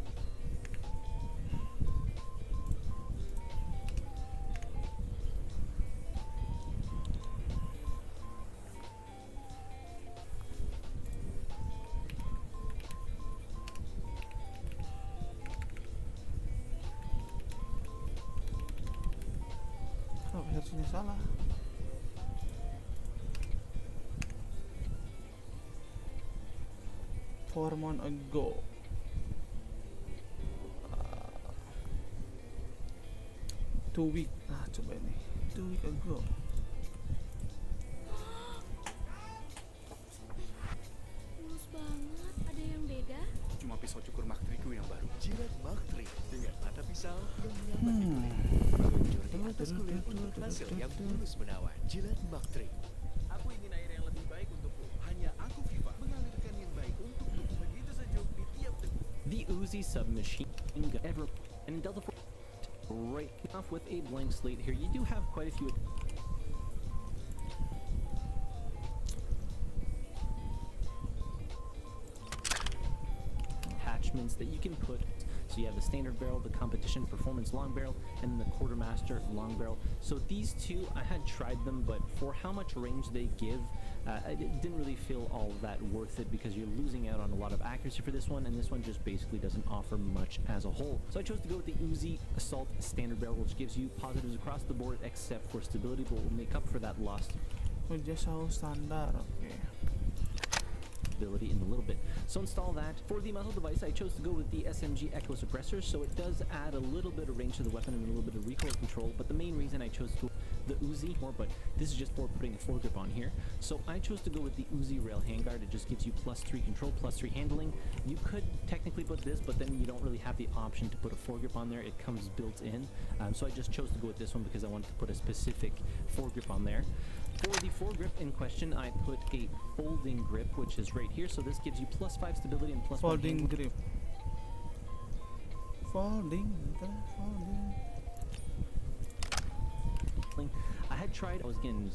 Searchingnya salah. Hormone ago. 2 week. Ah, coba ini. 2 week ago. Mulus banget. Ada yang beda? Cuma pisau cukur maktriku yang baru. Jilat maktrik dengan mata pisau yang nyaman meluncur di atas kulit untuk hasil yang mulus menawan. Jilat maktrik. Aku ingin air yang lebih baik untukku. Hanya aku Viva mengalirkan yang baik untukmu. Begitu sejuk di tiap detik. The Uzi submachine gun ever and in Delta 4 right off with a blank slate here. You do have quite a few attachments that you can put. So you have the standard barrel, the competition performance long barrel, and the quartermaster long barrel. So these two, I had tried them, but for how much range they give, I didn't really feel all that worth it because you're losing out on a lot of accuracy for this one, and this one just basically doesn't offer much as a whole. So I chose to go with the Uzi Assault Standard Barrel, which gives you positives across the board except for stability, but will make up for that loss. Uji standar, oke. stability in a little bit. So install that. For the muzzle device, I chose to go with the SMG Echo Suppressor, so it does add a little bit of range to the weapon and a little bit of recoil control, but the main reason I chose to the Uzi more, but this is just for putting the foregrip on here. So I chose to go with the Uzi rail handguard. It just gives you +3 control, +3 handling. You could technically put this, but then you don't really have the option to put a foregrip on there. It comes built in. So I just chose to go with this one because I wanted to put a specific foregrip on there. For the foregrip in question, I put a folding grip, which is right here. So this gives you +5 stability and +1 Folding handling. grip. Folding. I had tried, I was getting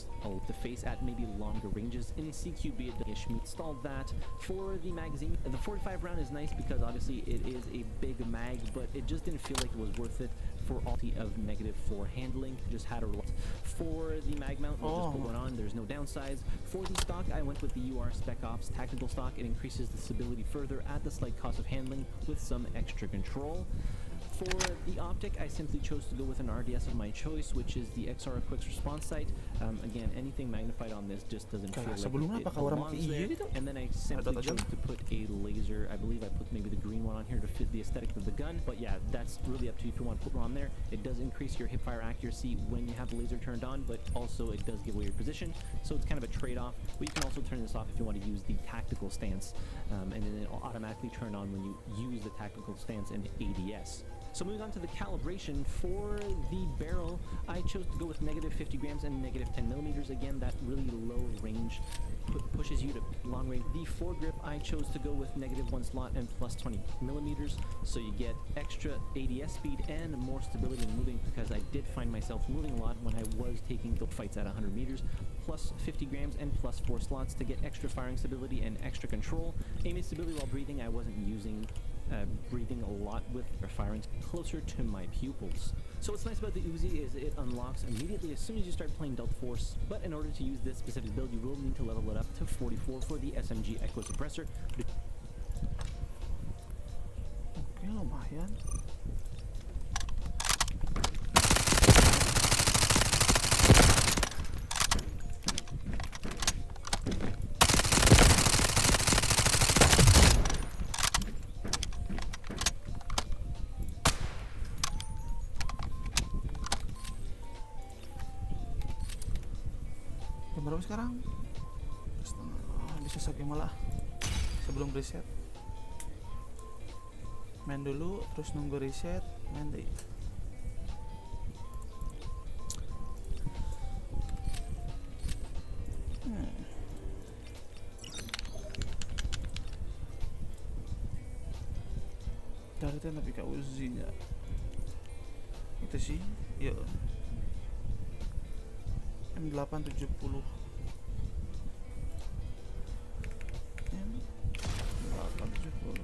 the face at maybe longer ranges. In CQB, it installed that. For the magazine, the 45 round is nice because obviously it is a big mag, but it just didn't feel like it was worth it for all of -4 handling. Just had a lot. For the mag mount, we'll just put one on. There's no downsides. For the stock, I went with the UR Spec Ops tactical stock. It increases the stability further at the slight cost of handling with some extra control. For the optic, I simply chose to go with an RDS of my choice, which is the XR Quick Response Sight. Again, anything magnified on this just doesn't feel like sebelumnya it apakah orang belongs pakai there. hijau itu? And then I simply chose to put a laser. I believe I put maybe the green one on here to fit the aesthetic of the gun. But yeah, that's really up to you if you want to put one on there. It does increase your hipfire accuracy when you have the laser turned on, but also it does give away your position. So it's kind of a trade-off. But you can also turn this off if you want to use the tactical stance. And then it'll automatically turn on when you use the tactical stance in ADS. So moving on to the calibration, for the barrel, I chose to go with -50 grams and -10 millimeters. Again, that really low range pushes you to long range. The foregrip, I chose to go with -1 slot and +20 millimeters. So you get extra ADS speed and more stability in moving, because I did find myself moving a lot when I was taking the fights at 100 meters. +50 grams and +4 slots to get extra firing stability and extra control. Aiming stability while breathing, I wasn't using breathing a lot with firing closer to my pupils. So what's nice about the Uzi is it unlocks immediately as soon as you start playing Delta Force, but in order to use this specific build, you will need to level it up to 44 for the SMG Echo Suppressor. Oke, lumayan. Jam berapa sekarang? Bisa saking malah sebelum reset. Main dulu, terus nunggu reset, main deh. Dari tadi tapi kak Uzinya itu sih, ya M870. M870.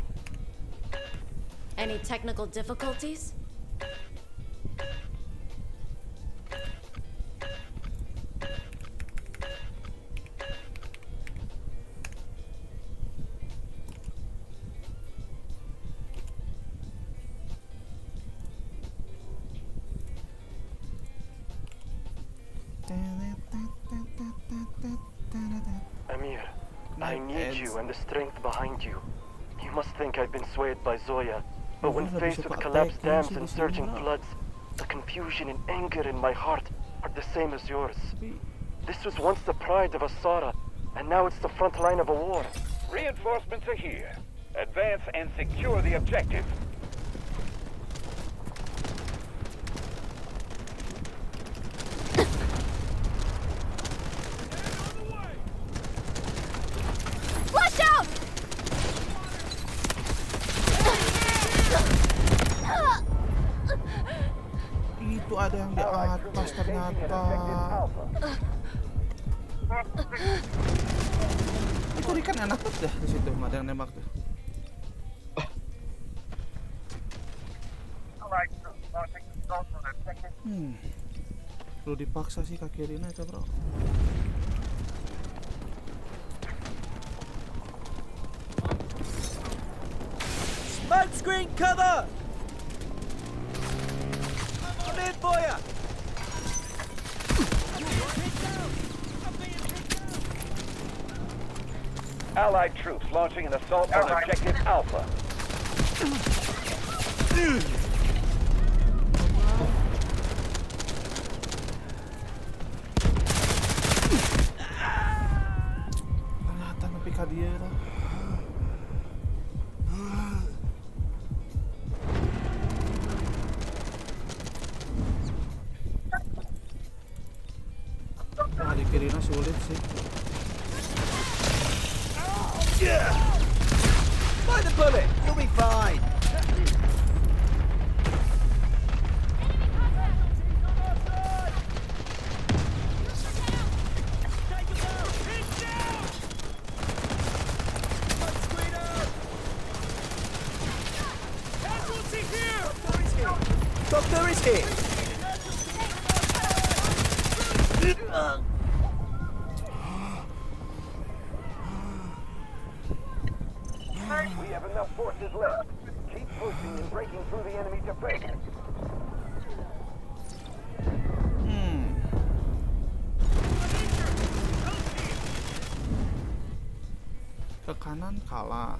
Any technical difficulties? Amir, I need you and the strength behind you. You must think I've been swayed by Zoya, but when faced with collapsed dams and surging floods, the confusion and anger in my heart are the same as yours. This was once the pride of Asara, and now it's the front line of a war. Reinforcements are here. Advance and secure the objective. Flush out! Itu ada yang di atas ternyata. Itu ikan enak banget dah di situ, ada yang nembak tuh. Perlu dipaksa sih kaki Rina itu, bro. Smoke screen cover! I'm in for ya! Allied troops launching an assault on objective Alpha. Kelihatan tapi ka dia lah. Nah, di kirinya sulit sih. Find the bullet. You'll be fine. Doctor is here. We have enough forces left. Keep pushing and breaking through the enemy defense. Ke kanan kalah,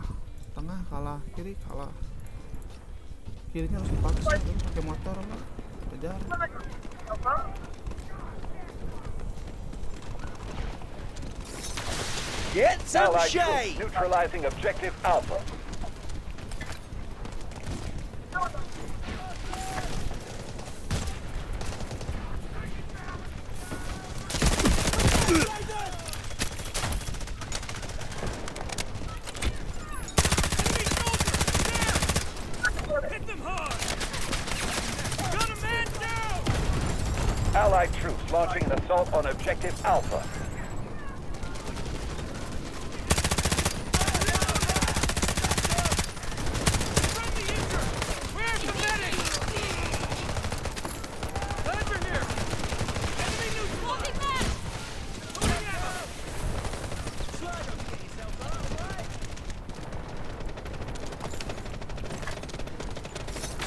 tengah kalah, kiri kalah. Kirinya harus dipaksa, pakai motor lah, kejar. Get some Allied shade. troops neutralizing objective Alpha. Allied troops launching an assault on objective Alpha.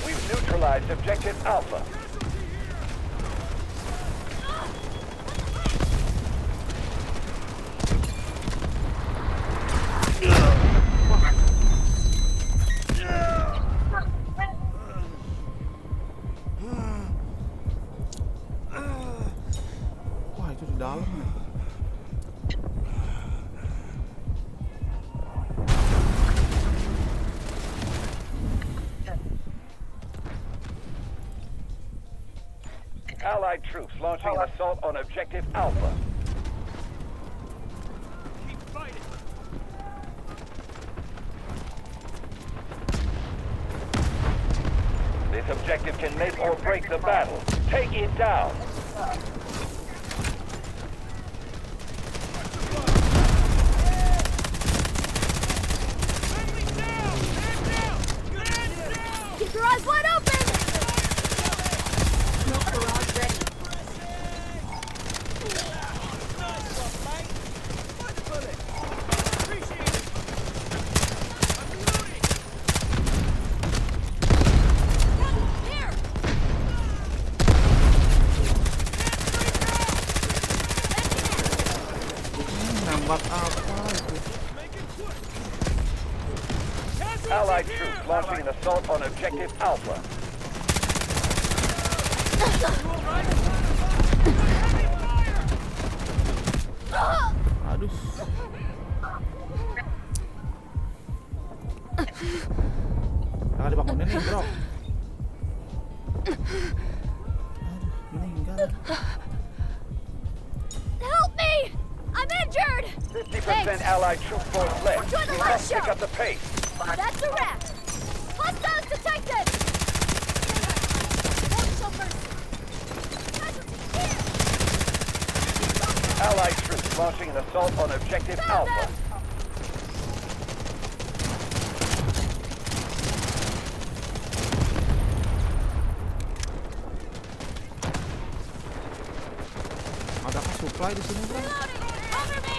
We've neutralized objective Alpha. Wah, itu di dalam ya. Allied troops launching an assault on objective Alpha. Keep fighting. This objective can make or break the battle. Take it down. Keep your eyes wide open! Smoke barrage ready. Here! Nembak apa itu? Allied troops launching an assault on objective Alpha. Aduh. Jangan dibangunin nih, bro. Aduh, meninggal. Help me! I'm injured! 50% Allied troop force left. Join the We last must pick shot. up the pace. That's a wrap! Hostiles detected! Allied troops launching an assault on objective Alpha. Adakah supply di sini, bro? Cover me!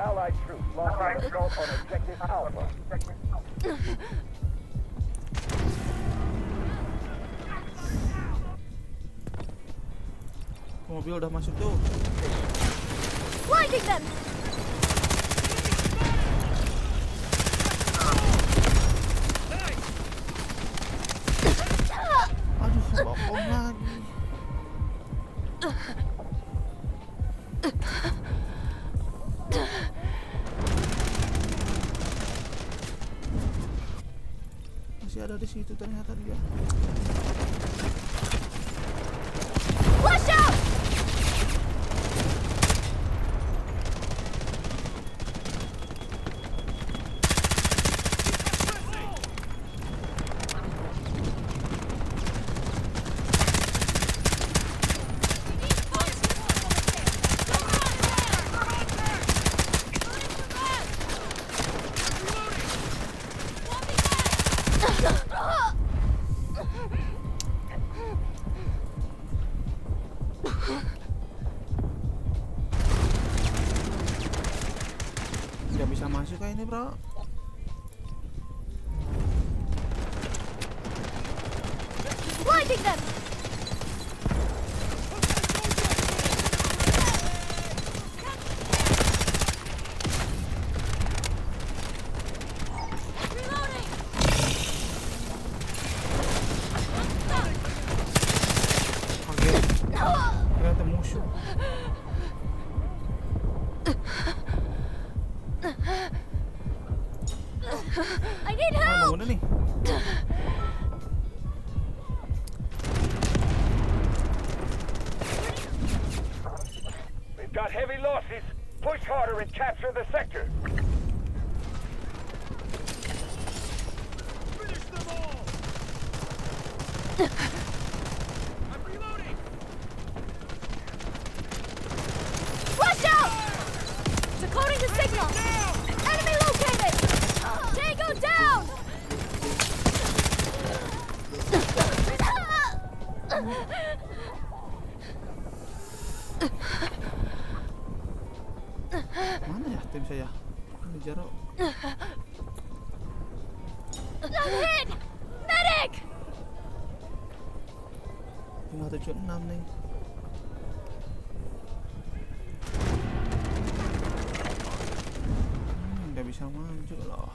Allied troops launching an assault on objective Alpha. Mobil udah masuk tuh. Blinding them! Aduh, bokong lagi. Masih ada di situ ternyata dia. Flash out! Nggak bisa masuk kayak ini, bro. Blinding them! Reloading! Kaget. Ternyata musuh. I need Ah, help! udah nih. We've got heavy losses. Push harder and capture the sector. Finish them all! I'm reloading! Flash out! Decoding the signal! Enemy located! Tango down! Mana ya tim saya? Ini Jaro. I'm hit! Medic! 576 nih. Nggak bisa maju loh.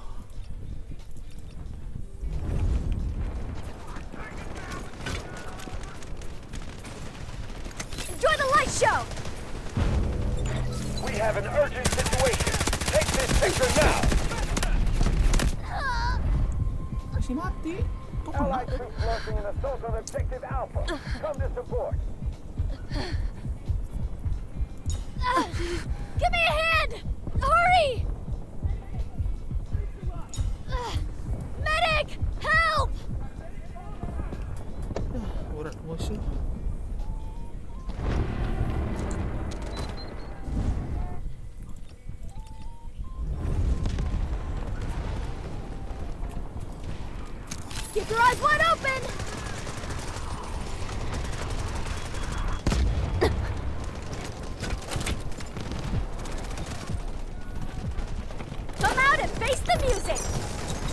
Enjoy the light show! We have an urgent situation. Take this sector now. Masih mati. Kok kena? Allied troops launching an assault on objective Alpha. Come to support. Give me a hand! Hurry! Medic! Help! Urat musuh. Keep your eyes wide open! Come out and face the music!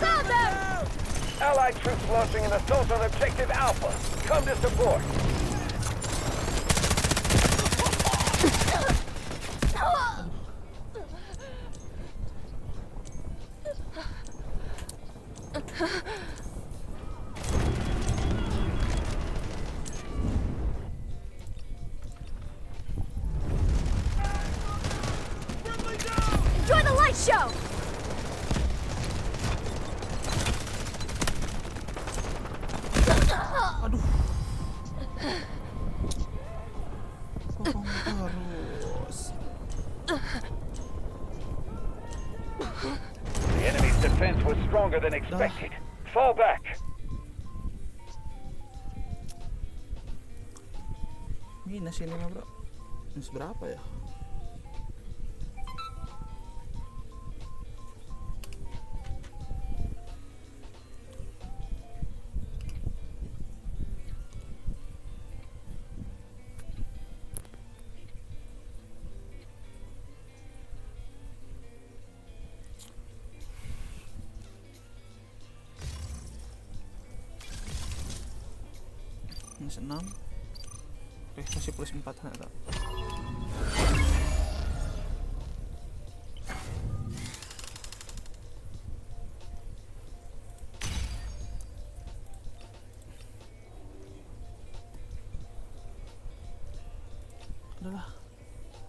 Found them! Allied troops launching an assault on objective Alpha. Come to support. Enjoy the light show! Aduh. Bokong terus. The enemy's defense was stronger than expected. Fall back. Minus ini mah, bro. Minus berapa ya? Minus 6. Oke, masih plus 4 ternyata. Udahlah,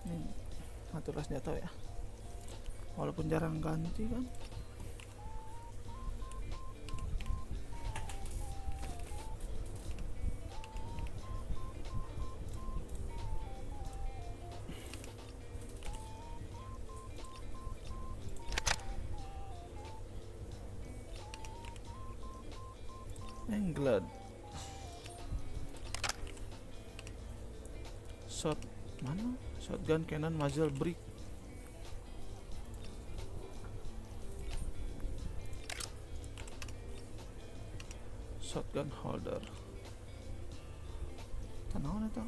ini ngatur senjata ya, walaupun jarang ganti kan. England shot mana? Shotgun, cannon, muzzle, brick. Shotgun holder. Tanawan itu.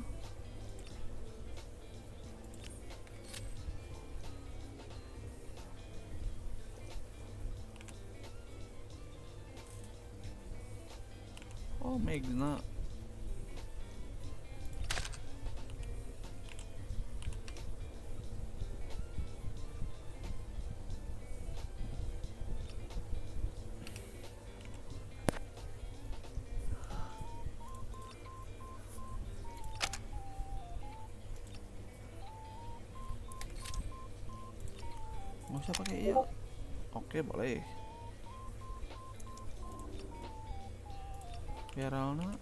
Oh, Magna. Nggak usah pakai iya. Oke, boleh. Peralna,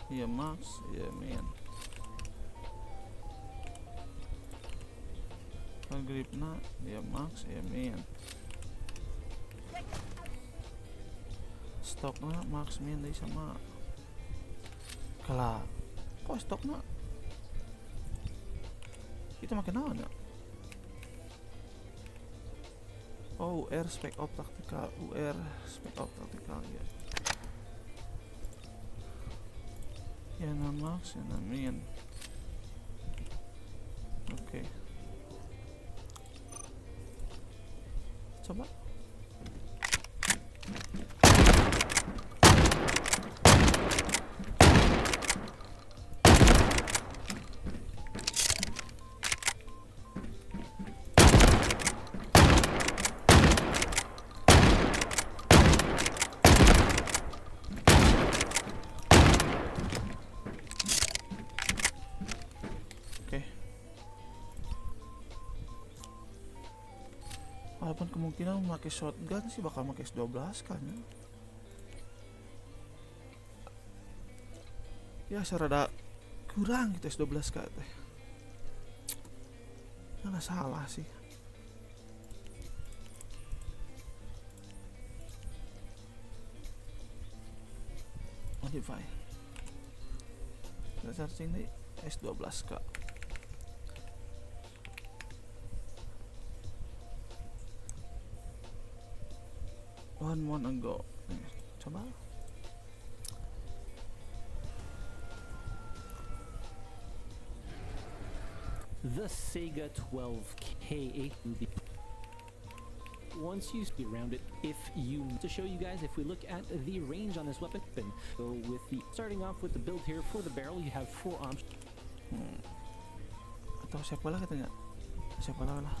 iya max, iya min. Gripna, iya max, iya min. Stokna max min dari sama. Kalah. Kok stokna? Kita makin naon ya? Oh, UR spec op tactical, UR spec op tactical ya. Ya max, ya min. Oke. Coba. Walaupun kemungkinan memakai shotgun sih bakal pakai S12 kan ya. Ya serada kurang gitu S12 kan teh. Nggak salah sih. Modify. Kita searching nih S12K. One month ago. Coba. The Sega 12K8. Once you see around it, if you to show you guys, if we look at the range on this weapon, so with the starting off with the build here for the barrel, you have 4 options. Atau siapa lah katanya? Siapa lah?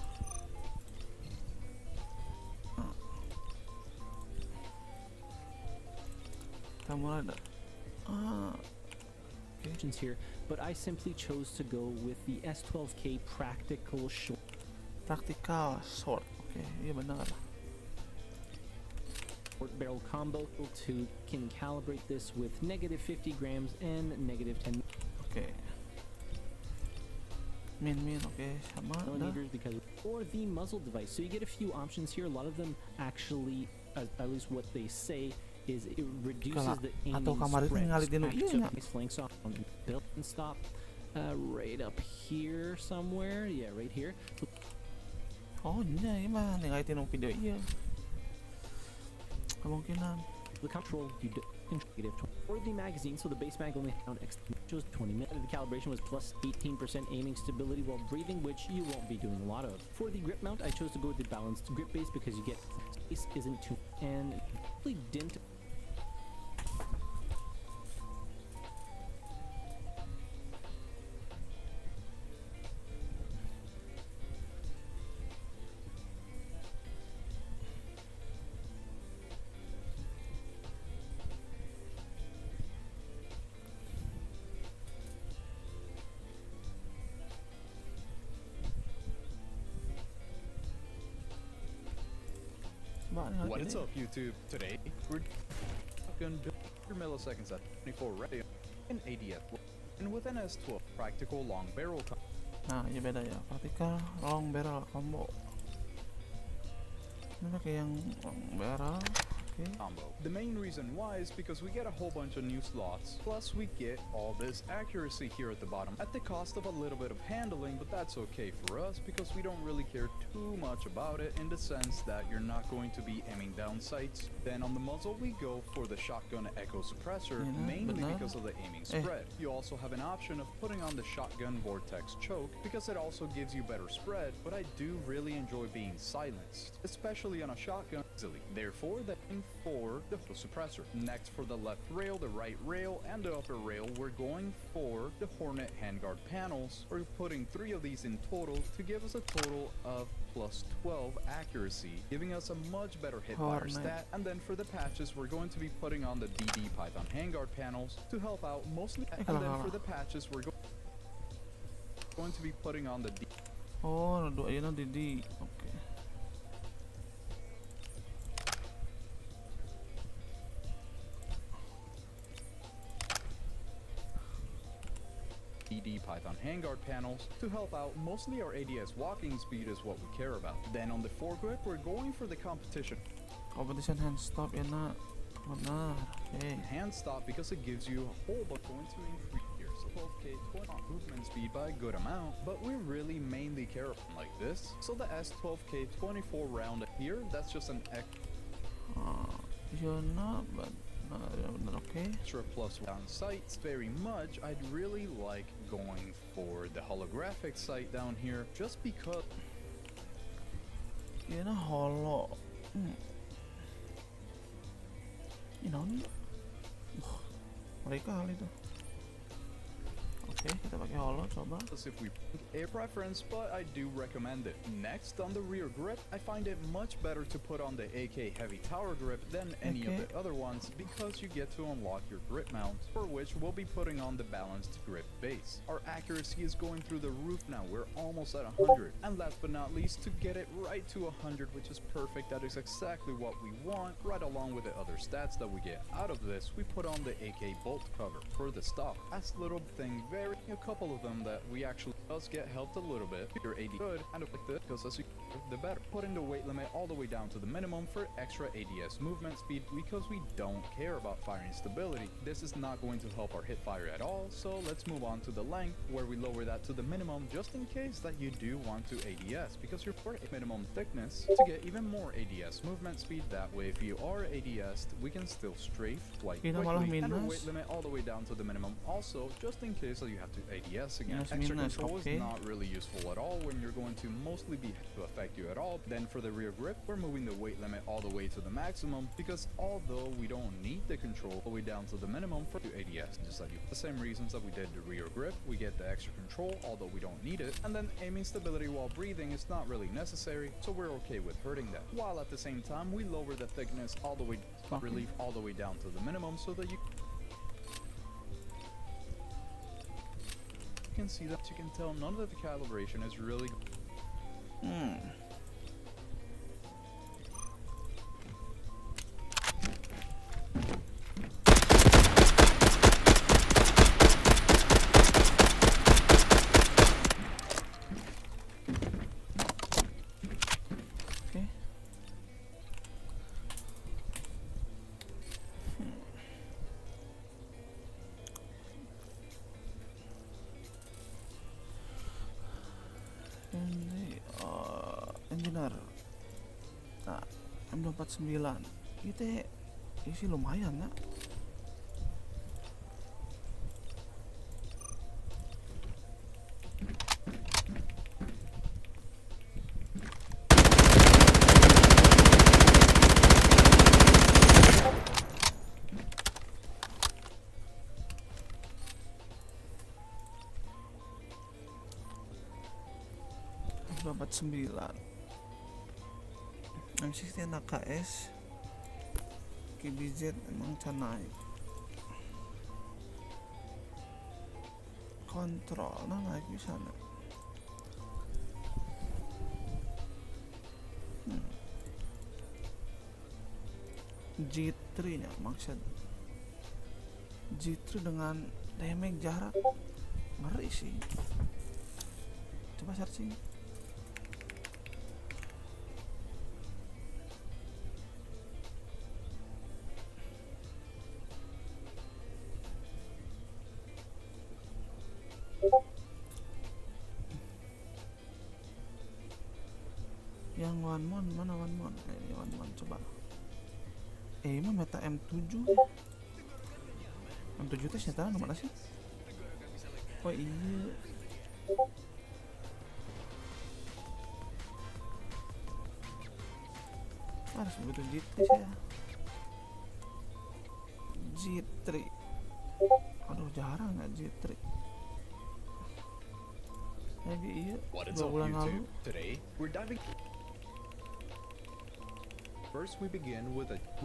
Options here, but I simply chose to go with the S12K practical short. Practical short, oke, iya benar. Short barrel combo to can calibrate this with negative 50 grams and negative 10 millimeters because for the muzzle device. So you get a few options here. A lot of them actually, at least what they say, is it reduces the aiming spread. Flanks off on build and stop right up here somewhere. Yeah, right here. Oh, ini mah ngaitin ng video iya. Kemungkinan. The control you do negative 20 for the magazine, so the base mag only found chose 20 minutes. The calibration was plus 18% aiming stability while breathing, which you won't be doing a lot of. For the grip mount, I chose to go with the balanced grip base because you get space isn't too and really didn't. Coba nih What lagi is nih. up, YouTube? Today, we're going to 100 milliseconds at 24 radio in ADF and with an S12 practical long barrel Nah, ini beda ya. Vertical long barrel combo. Ini pakai yang long barrel. Okay. combo. The main reason why is because we get a whole bunch of new slots, plus we get all this accuracy here at the bottom at the cost of a little bit of handling, but that's okay for us because we don't really care too much about it in the sense that you're not going to be aiming down sights. Then on the muzzle we go for the shotgun echo suppressor, mainly because of the aiming spread. You also have an option of putting on the shotgun vortex choke because it also gives you better spread, but I do really enjoy being silenced, especially on a shotgun easily. Therefore, the aim for the suppressor. Next, for the left rail, the right rail, and the upper rail, we're going for the Hornet handguard panels. We're putting 3 of these in total to give us a total of plus 12 accuracy, giving us a much better hipfire stat. And then for the patches, we're going to be putting on the DD Python handguard panels to help out mostly. And then for the patches, we're going to be putting on the Oh, dua aja DD. Oke. DD Python handguard panels to help out. Mostly our ADS walking speed is what we care about. Then on the foregrip, we're going for the competition Hand stop ya nak. Benar. Oke. hand stop because it gives you a whole bunch going to increase here. So 12k 20 movement speed by a good amount, but we really mainly care about like this. So the S12k 24 round here, that's just an You're not, but okay. extra plus down sights. Very much, I'd really like going for the holographic sight down here, just because. Ini holo. Ini naon? Mereka hal itu. Oke, kita pakai holo coba. If we a preference, but I do recommend it. Next, on the rear grip, I find it much better to put on the AK heavy tower grip than any of the other ones because you get to unlock your grip mount, for which we'll be putting on the balanced grip base. Our accuracy is going through the roof now. We're almost at 100. And last but not least, to get it right to 100, which is perfect, that is exactly what we want, right along with the other stats that we get out of this, we put on the AK bolt cover for the stock. That's a little thing, a couple of them that we actually does get helped a little bit. Your AD good, and like this, because as you the better. Putting the weight limit all the way down to the minimum for extra ADS movement speed because we don't care about firing stability. This is not going to help our hip fire at all, so let's move on to the length where we lower that to the minimum just in case that you do want to ADS because you're for minimum thickness to get even more ADS movement speed. That way if you are ADS'd, we can still strafe quite quickly, and our weight limit all the way down to the minimum also just in case that you have to ADS again. Extra control is not really useful at all when you're going to mostly be to affect you at all. Then for the rear grip, we're moving the weight limit all the way to the maximum because although we don't need the control all the way down to the minimum for ADS, just like the same reasons that we did the rear grip, we get the extra control although we don't need it. And then aiming stability while breathing is not really necessary, so we're okay with hurting that. While at the same time, we lower the thickness all the way, relief all the way down to the minimum so that you can see that you can tell none of the calibration is really Ini engineer. Nah, M249 itu isi lumayan ya. M249 M16 AKS KBZ emang canai kontrol nah naik bisa nah. G3 nya maksud G3 dengan damage jarak ngeri sih. Coba searching. Yang one mon mana one mon? Ini one mon coba. Mah meta M7. M7 teh senjata mana sih? Oh iya. Harus begitu G3 saya. G3. Aduh jarang nggak G3. Lagi iya. 2 bulan lalu. Today we're diving. First we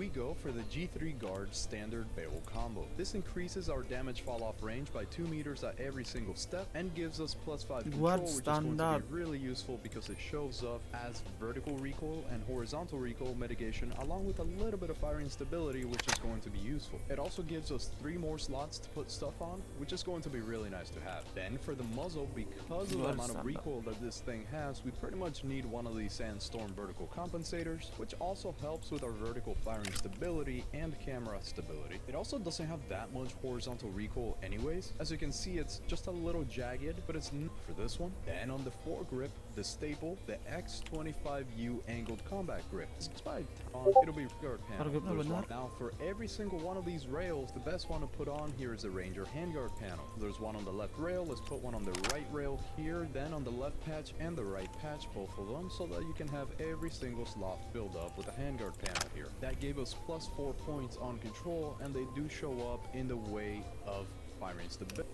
go for the G3 Guard standard barrel combo. This increases our damage fall off range by 2 meters at every single step and gives us +5 control, which is going to be really useful because it shows up as vertical recoil and horizontal recoil mitigation along with a little bit of firing stability, which is going to be useful. It also gives us 3 more slots to put stuff on, which is going to be really nice to have. Then for the muzzle, because of the amount of recoil that this thing has, we pretty much need one of these Sandstorm vertical compensators, which also helps with our vertical firing stability and camera stability. It also doesn't have that much horizontal recoil anyways. As you can see, it's just a little jagged, but it's not for this one. Then on the foregrip, the staple, the X25U angled combat grip. It'll be guard panel. Now for every single one of these rails, the best one to put on here is the Ranger handguard panel. There's one on the left rail, let's put one on the right rail here, then on the left patch and the right patch, both of them, so that you can have every single slot filled up with a handguard panel here. That gave us +4 points on control, and they do show up in the way of firing stability.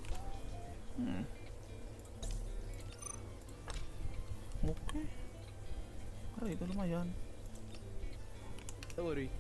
Oke. Itu lumayan.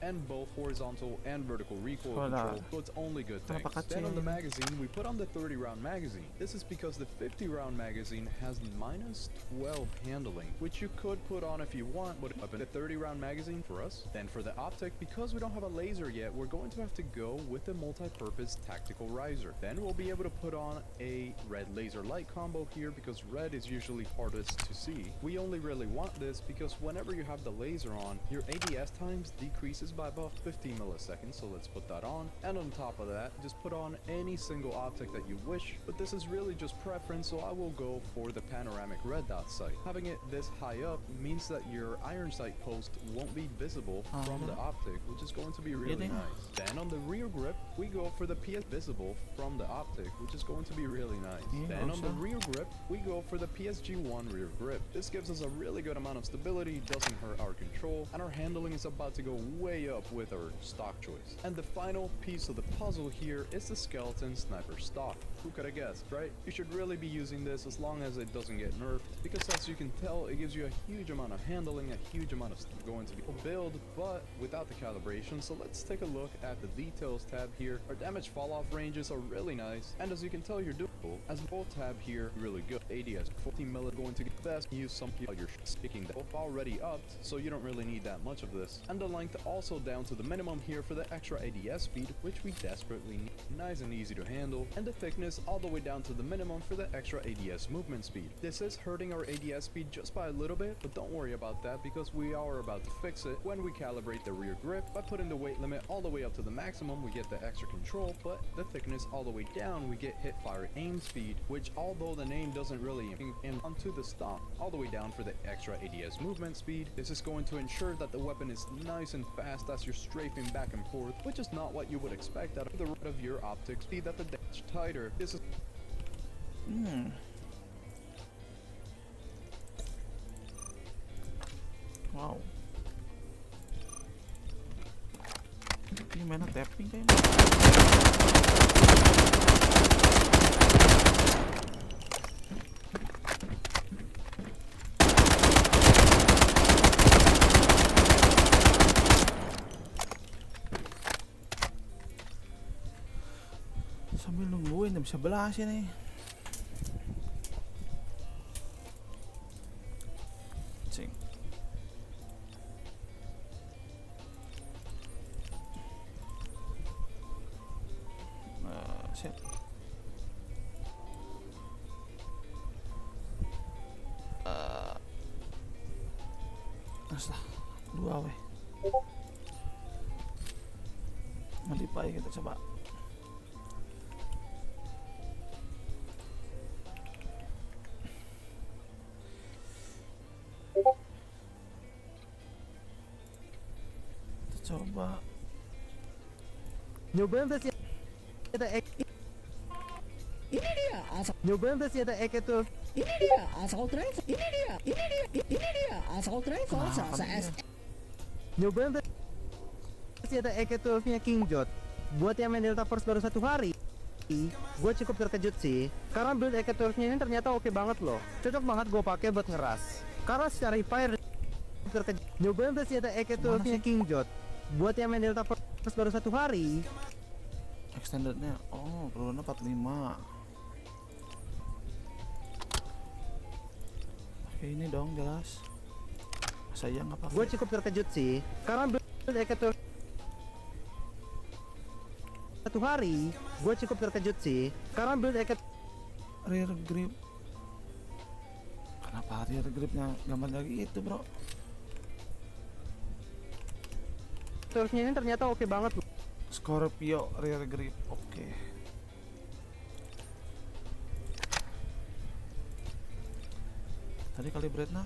And both horizontal and vertical recoil control, so it's only good things. Then on the magazine, we put on the 30 round magazine. This is because the 50 round magazine has -12 handling, which you could put on if you want, but up in the 30 round magazine for us. Then for the optic, because we don't have a laser yet, we're going to have to go with the multi-purpose tactical riser. Then we'll be able to put on a red laser light combo here because red is usually hardest to see. We only really want this because whenever you have the laser on, your ADS times decreases by about 15 milliseconds, so let's put that on. And on top of that, just put on any single optic that you wish, but this is really just preference, so I will go for the panoramic red dot sight. Having it this high up means that your iron sight post won't be visible from the optic, which is going to be really nice. Then on the rear grip, we go for the PS visible from the optic, which is going to be really nice. Then on the rear grip, we go for the PSG1 rear grip. This gives us a really good amount of stability, doesn't hurt our control, and our handling is about to go way up with our stock choice. And the final piece of the puzzle here is the skeleton sniper stock. Who could have guessed, right? You should really be using this as long as it doesn't get nerfed, because as you can tell, it gives you a huge amount of handling, a huge amount of stuff going to be build, but without the calibration. So let's take a look at the details tab here. Our damage fall off ranges are really nice, and as you can tell, you're doable. As the bolt tab here, really good. ADS 14 mil going to get best. Use some you're sticking that both already upped, so you don't really need that much of this. And the length also down to the minimum here for the extra ADS speed, which we desperately need. Nice and easy to handle, and the thickness all the way down to the minimum for the extra ADS movement speed. This is hurting our ADS speed just by a little bit, but don't worry about that because we are about to fix it when we calibrate the rear grip. By putting the weight limit all the way up to the maximum, we get the extra control, but the thickness all the way down, we get hip fire aim speed, which although the name doesn't really aim onto the stock, all the way down for the extra ADS movement speed. This is going to ensure that the weapon is nice and fast as you're strafing back and forth, which is not what you would expect out of the rest of your optics. See that the dash tighter. This is wow. Ini mana tapping kayaknya. Sambil nungguin jam 11 ini. Cing. Thickness lah 2 weh. Melipai kita coba. Kita coba. Nyobain tes ada ek. Ini dia asal. Nyobain tes ada ek itu. Ini dia asal drive. Ini dia asal drive. Saya nyobain tes ada ek itu nya King Jot. Buat yang main Delta Force baru 1 hari, gue cukup terkejut sih. Karena build ek itu nya ini ternyata oke banget loh. Cocok banget gue pakai buat ngeras. Karena secara fire terkejut. Nyobain tes ada ek itu nya King Jot. Buat yang main Delta Force baru 1 hari. Extendednya, oh pelurunya 45. Pakai ini dong jelas. Saya nggak pakai. Gue cukup terkejut sih, karena build ek-nya 1 hari. Gue cukup terkejut sih, karena build ek rear grip. Kenapa rear gripnya gambar lagi itu bro? terusnya ini ternyata oke banget loh. Scorpio rear grip, oke. Tadi kalibrate-nya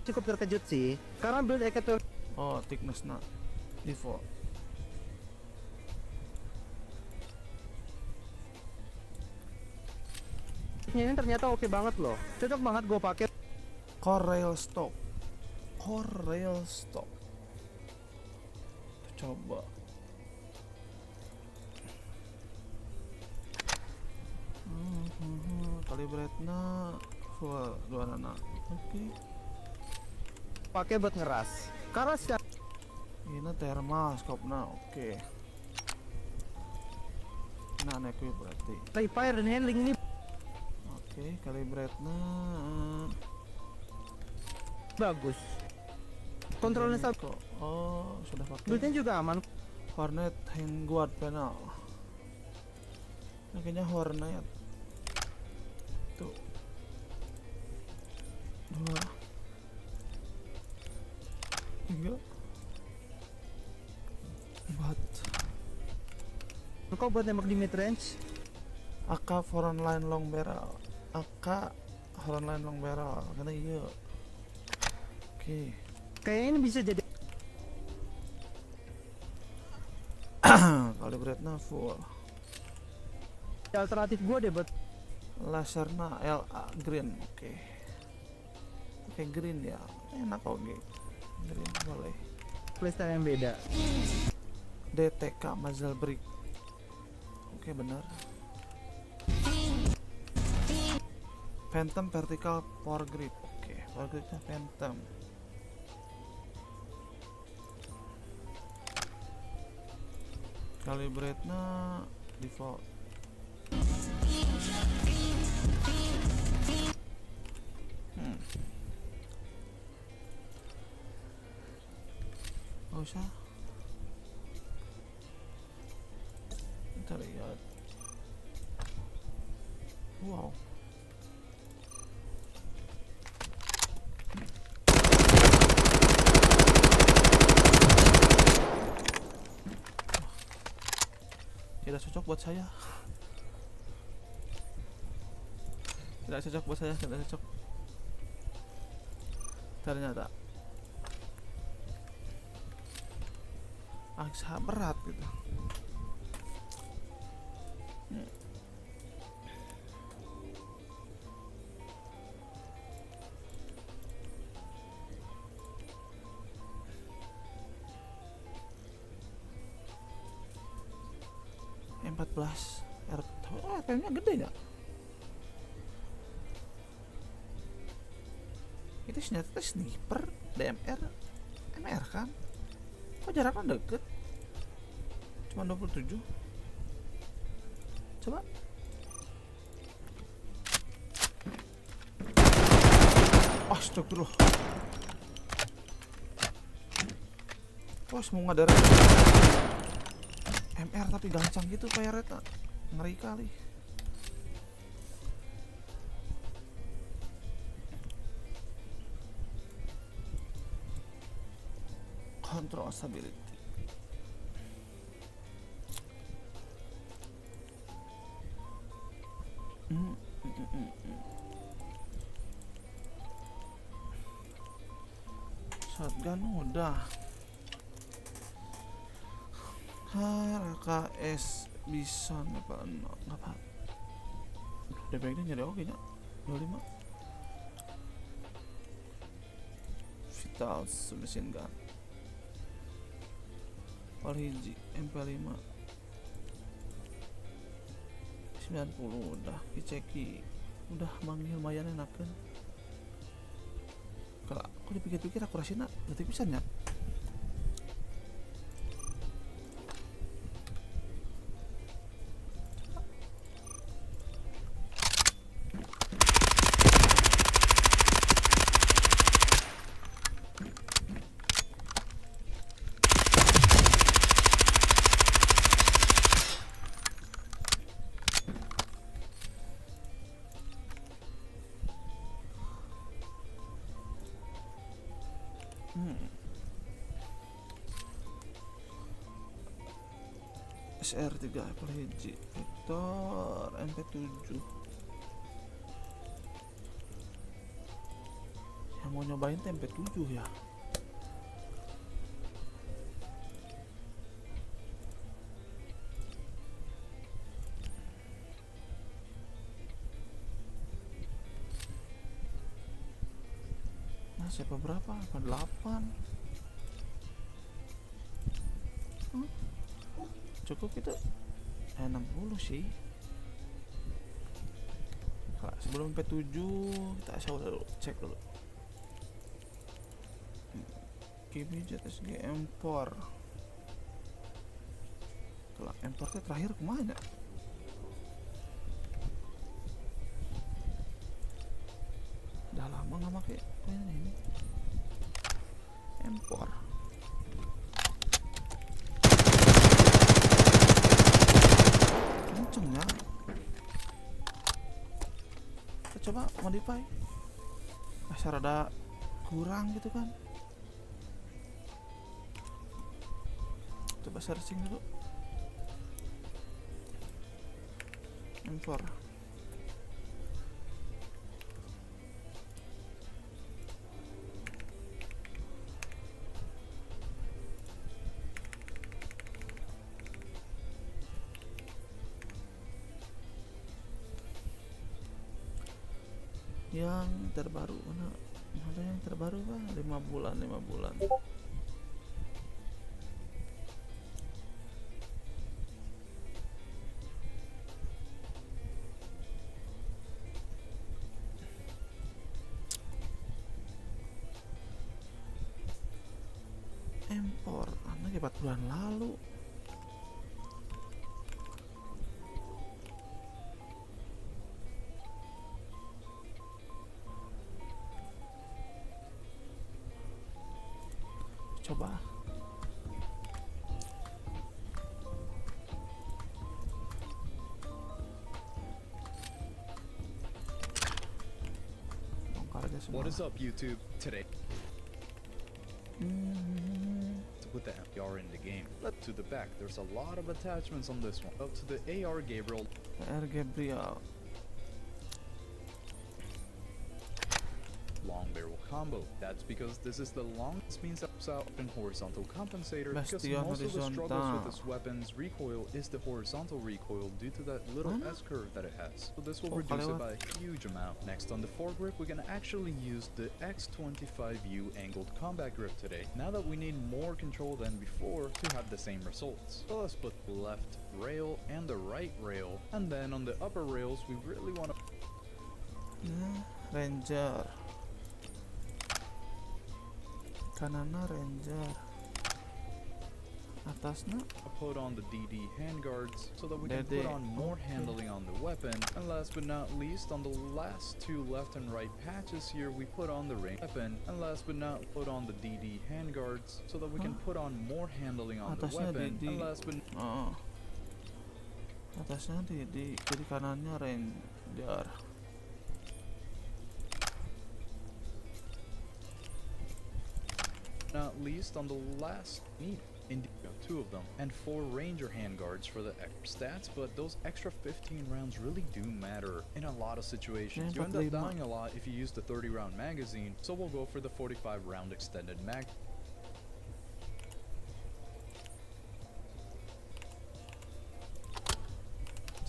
cukup terkejut sih, karena build ek-nya oh thickness-nya default. ini ternyata oke banget loh, cocok banget gue pakai. Core rail stop, core rail stop. Kita coba. Kalibrate-nya full 2 nana. Oke. Pakai buat ngeras. Karena secara Ini thermal scope-nya, oke. Nah, equip berarti. fire dan handling ini Oke, kalibrate-nya bagus. Kontrolnya stabil. kok. Oh, sudah pakai. Build-nya juga aman. Hornet hand guard panel. Ini kayaknya Hornet. Tuh. 2 3 4. Kok buat nembak di mid range? AK frontline long barrel. AK frontline long barrel. Karena iya. Oke. Kayaknya ini bisa jadi Kalibrate-nya full. alternatif gue deh buat Lasernya LA green, oke. Oke green ya, enak oke. Green boleh. playstyle yang beda. DTK muzzle brake, oke benar. Phantom vertical power grip, oke. Power gripnya Phantom. Kalibrate-nya default. Nggak usah. Kita lihat. Wow. Tidak cocok buat saya. Tidak cocok buat saya, tidak cocok. Ternyata agak berat gitu. M14 RPM-nya gede ya? Itu senjata sniper, DMR, MR kan? Kok jaraknya deket? Cuma 27. Coba. Astagfirullah. Wah, semua ada MR tapi gancang gitu pirate. Ngeri kali. control stability. Shotgun udah. RKS bisa apa apa? DPG nya jadi oke nya 25. Vital submachine gun. Hiji MP5 90 udah diceki, udah manggil lumayan enakan. Kalau aku dipikir-pikir aku rasina berarti bisa nya. SR3 hiji Victor MP7 yang mau nyobain MP7 ya. Nah siapa berapa? Apa 8? Cukup itu 60 sih. Nah, sebelum P7 kita coba dulu, cek dulu. KB JSG M4. Kalau M4 terakhir kemana? Udah lama nggak pakai ini. M4. Kencengnya kita coba modify asal ada kurang gitu kan. Coba searching dulu M4. Yang terbaru mana? Ada yang terbaru kan? 5 bulan. Impor, anak 4 bulan lalu. Coba bongkar aja semua. What is up, YouTube? Today to put the AR in the game. But to the back, there's a lot of attachments on this one. Up to the AR Gabriel. Long barrel combo. That's because this is the longest means out in horizontal compensator, because most of the struggles with this weapon's recoil is the horizontal recoil due to that little S-curve that it has. So this will reduce it by a huge amount. Next on the foregrip, we're gonna actually use the X25U angled combat grip today, now that we need more control than before to have the same results. So let's put the left rail and the right rail, and then on the upper rails we really want to Ranger kanana Ranger, atasnya put on the DD handguards so that we can put on more handling on the weapon. And last but not least, on the last two left and right patches here, we put on the range weapon. And last but not put on the DD handguards so that we can put on more handling on the weapon. And last but atasnya DD, kiri kanannya Ranger. Not least on the last need. Indeed, 2 of them, and 4 Ranger handguards for the extra stats, but those extra 15 rounds really do matter in a lot of situations. You end up dying a lot if you use the 30 round magazine, so we'll go for the 45 round extended mag.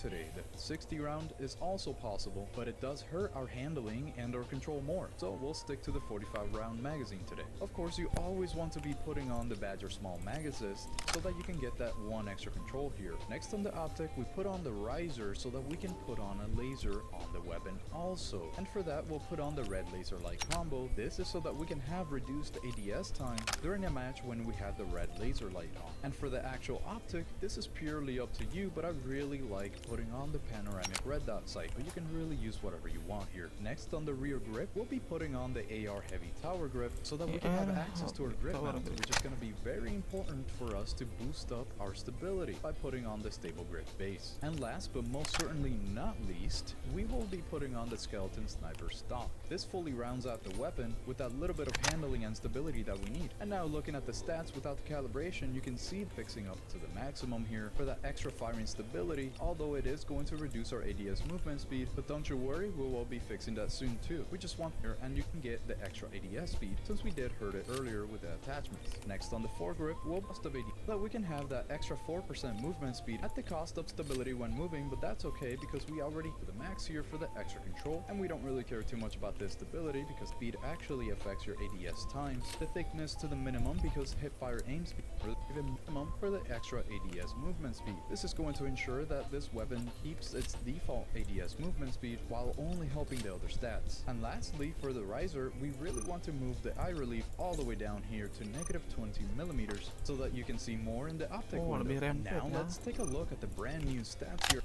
Today, the 60 round is also possible, but it does hurt our handling and our control more, so we'll stick to the 45 round magazine today. Of course, you always want to be putting on the Badger small mag assist so that you can get that 1 extra control here. Next on the optic, we put on the riser so that we can put on a laser on the weapon also, and for that we'll put on the red laser light combo. This is so that we can have reduced ADS time during a match when we have the red laser light on. And for the actual optic, this is purely up to you, but I really like putting on the panoramic red dot sight, but you can really use whatever you want here. Next on the rear grip, we'll be putting on the AR heavy tower grip so that we can have access to our grip mount, which is going to be very important for us to boost up our stability by putting on the stable grip base. And last but most certainly not least, we will be putting on the skeleton sniper stock. This fully rounds out the weapon with that little bit of handling and stability that we need. And now looking at the stats without the calibration, you can see fixing up to the maximum here for that extra firing stability, although it is going to reduce our ADS movement speed, but don't you worry, we will be fixing that soon too. We just want here, and you can get the extra ADS speed since we did hurt it earlier with the attachments. Next on the foregrip, we'll bust the ADS so that we can have that extra 4% movement speed at the cost of stability when moving, but that's okay because we already do the max here for the extra control, and we don't really care too much about this stability because speed actually affects your ADS times, the thickness to the minimum because hipfire aim speed, or even minimum for the extra ADS movement speed. This is going to ensure that this weapon keeps its default ADS movement speed while only helping the other stats. And lastly, for the riser, we really want to move the eye relief all the way down here to -20mm so that you can see more in the optic window. And now let's take a look at the brand new stats here.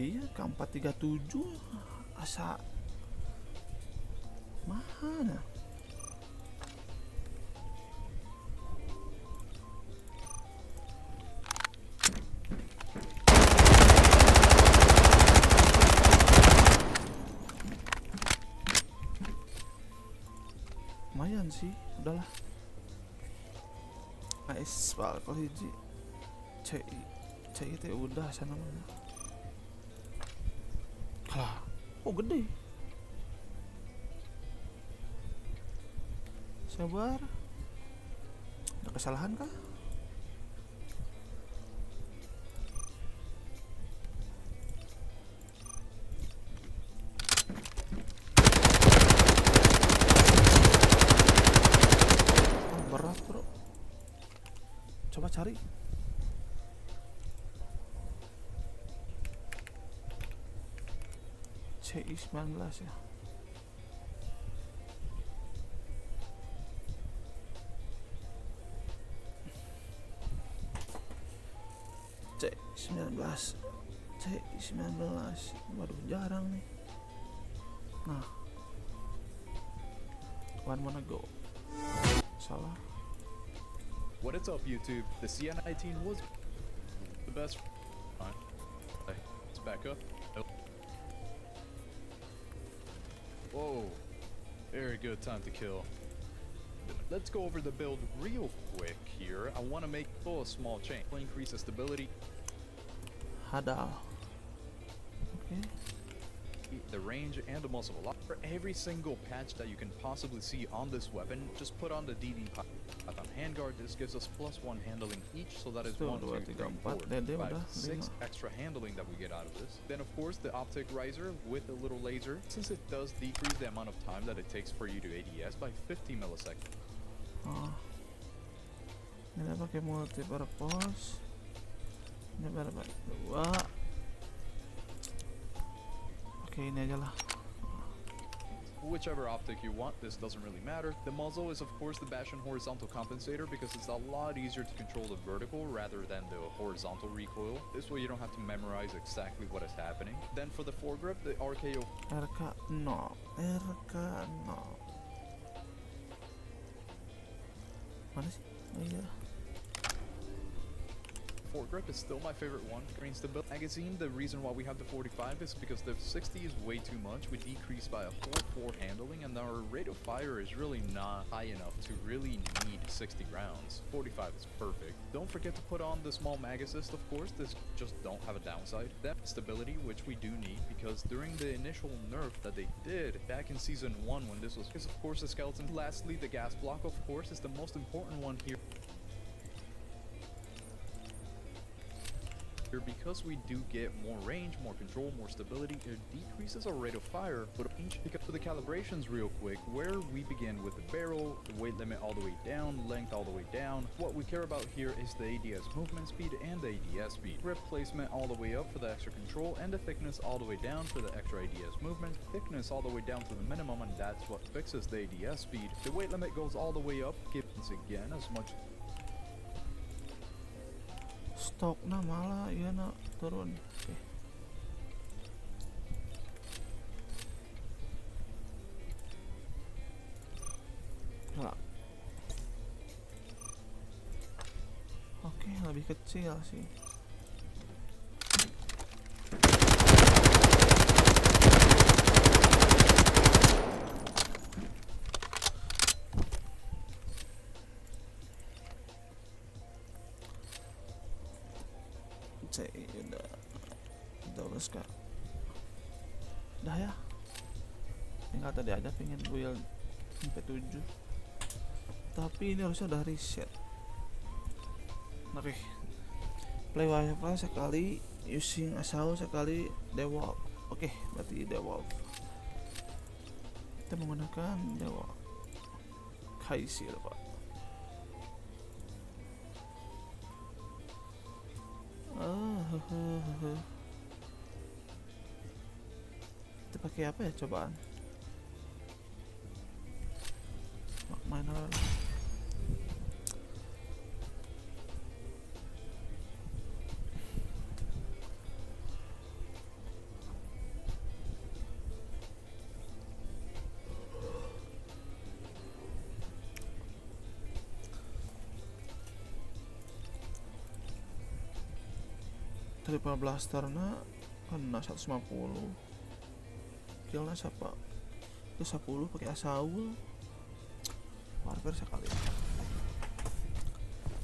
Iya, K437 asa mana? Lumayan sih, udahlah. Nice, bakal hiji. Cek itu udah sana mana. Lah, oh gede. Sabar. Ada kesalahan kah? Oh, berat bro. Coba cari. CI-19 ya. CI-19. Waduh, jarang nih. Nah. One wanna go. Salah. What is up, YouTube? The CI-19 was the best. Let's back up. Whoa, very good time to kill. Let's go over the build real quick here. I want to make a small change. Increase the stability. Hadal. Okay. The range and the muzzle. For every single patch that you can possibly see on this weapon, just put on the DD on handguard. This gives us +1 handling each, so that is 1, 2, 3, 4, 5, 6 extra handling that we get out of this. Then of course the optic riser with a little laser, since it does decrease the amount of time that it takes for you to ADS by 50 milliseconds. Ini pakai multi purpose. Ini berapa? 2. Oke, ini aja lah. whichever optic you want, this doesn't really matter. The muzzle is of course the Bastion horizontal compensator because it's a lot easier to control the vertical rather than the horizontal recoil. This way you don't have to memorize exactly what is happening. Then for the foregrip, the RKO RK0 mana sih? Oh iya. foregrip is still my favorite one. Green stability magazine, the reason why we have the 45 is because the 60 is way too much. We decrease by a 4-4 handling, and our rate of fire is really not high enough to really need 60 rounds. 45 is perfect. Don't forget to put on the small mag assist, of course. This just don't have a downside. Then stability, which we do need, because during the initial nerf that they did back in season 1 when this was, is of course the skeleton. Lastly, the gas block, of course, is the most important one here. Because we do get more range, more control, more stability, it decreases our rate of fire, but because of the calibrations real quick, where we begin with the barrel, the weight limit all the way down, length all the way down. What we care about here is the ADS movement speed and the ADS speed. Grip placement all the way up for the extra control, and the thickness all the way down for the extra ADS movement. Thickness all the way down to the minimum, and that's what fixes the ADS speed. The weight limit goes all the way up, gives again as much. Stoknya malah iya nak turun. Oke. Nah. Oke, lebih kecil sih. udah kak udah ya tinggal tadi aja pengen build MP7 tapi ini harusnya udah reset. Oke, play wifi sekali, using asau sekali, dewa. Oke, berarti dewa kita menggunakan dewa kaisir pak. Kita pakai apa ya cobaan? Miner. Triple blasternya kena 150, killnya siapa? Itu 10 pakai asaul. Warfare sekali.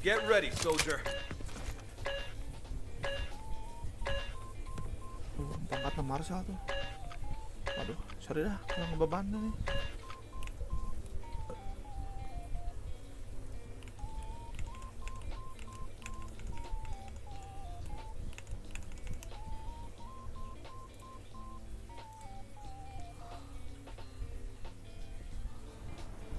Get ready, soldier. Tangkatnya Marshall tuh. Waduh, sorry dah kalau ngebeban nih.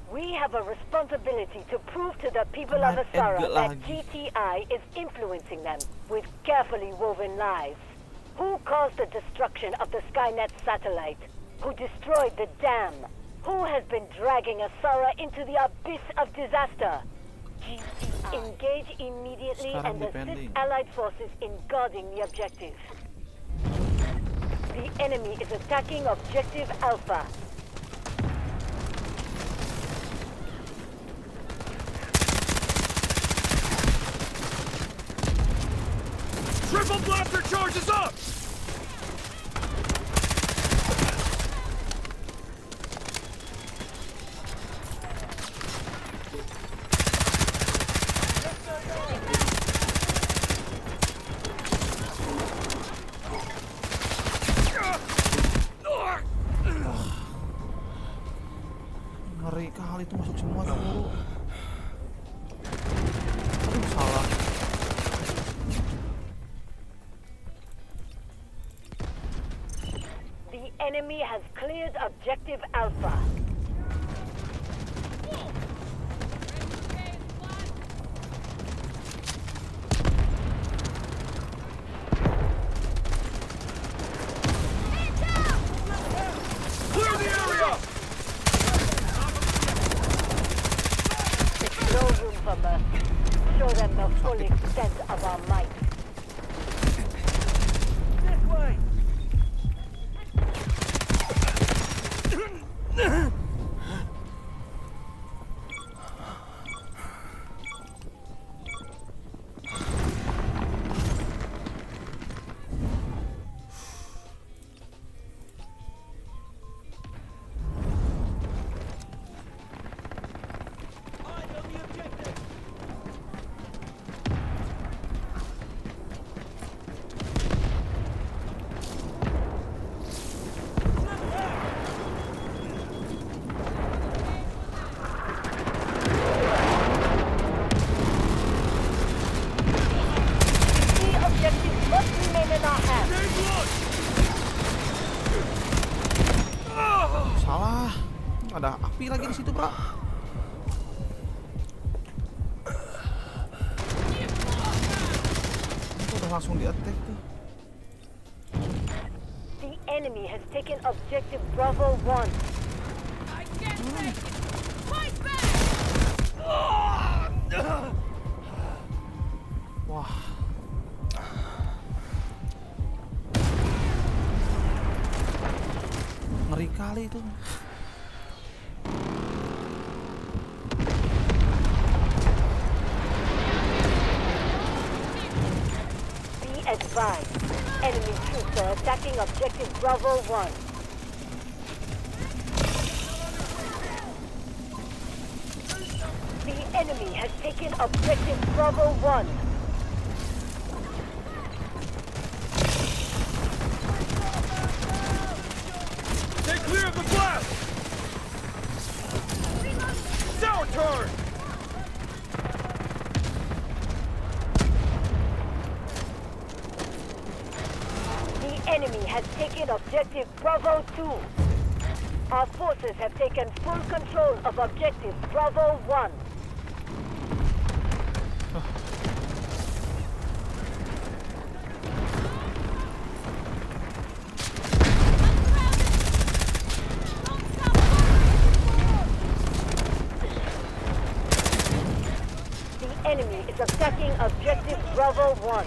We have a responsibility to prove to the people of Asara that GTI is influencing them with carefully woven lies. Who caused the destruction of the Skynet satellite? Who destroyed the dam? Who has been dragging Asara into the abyss of disaster? GTI. Engage immediately and assist Allied forces in guarding the objective. The enemy is attacking Objective Alpha. Triple blaster charges up! Ngeri kali itu masuk semua tuh. Aduh, salah. Enemy has cleared Objective Alpha. Clear the area! full extent of our might. This way! Key objectives must remain in our hands. Salah. Ada api lagi di situ, Bro. Itu udah langsung di-attack tuh. The enemy has taken objective Bravo 1. Wah. Ngeri kali itu. Be advised, enemy troops are attacking objective Bravo 1. The enemy has taken objective Bravo 1. Stay clear of the blast! It's our turn! The enemy has taken objective Bravo 2. Our forces have taken full control of objective Bravo 1. The enemy is attacking objective Bravo 1.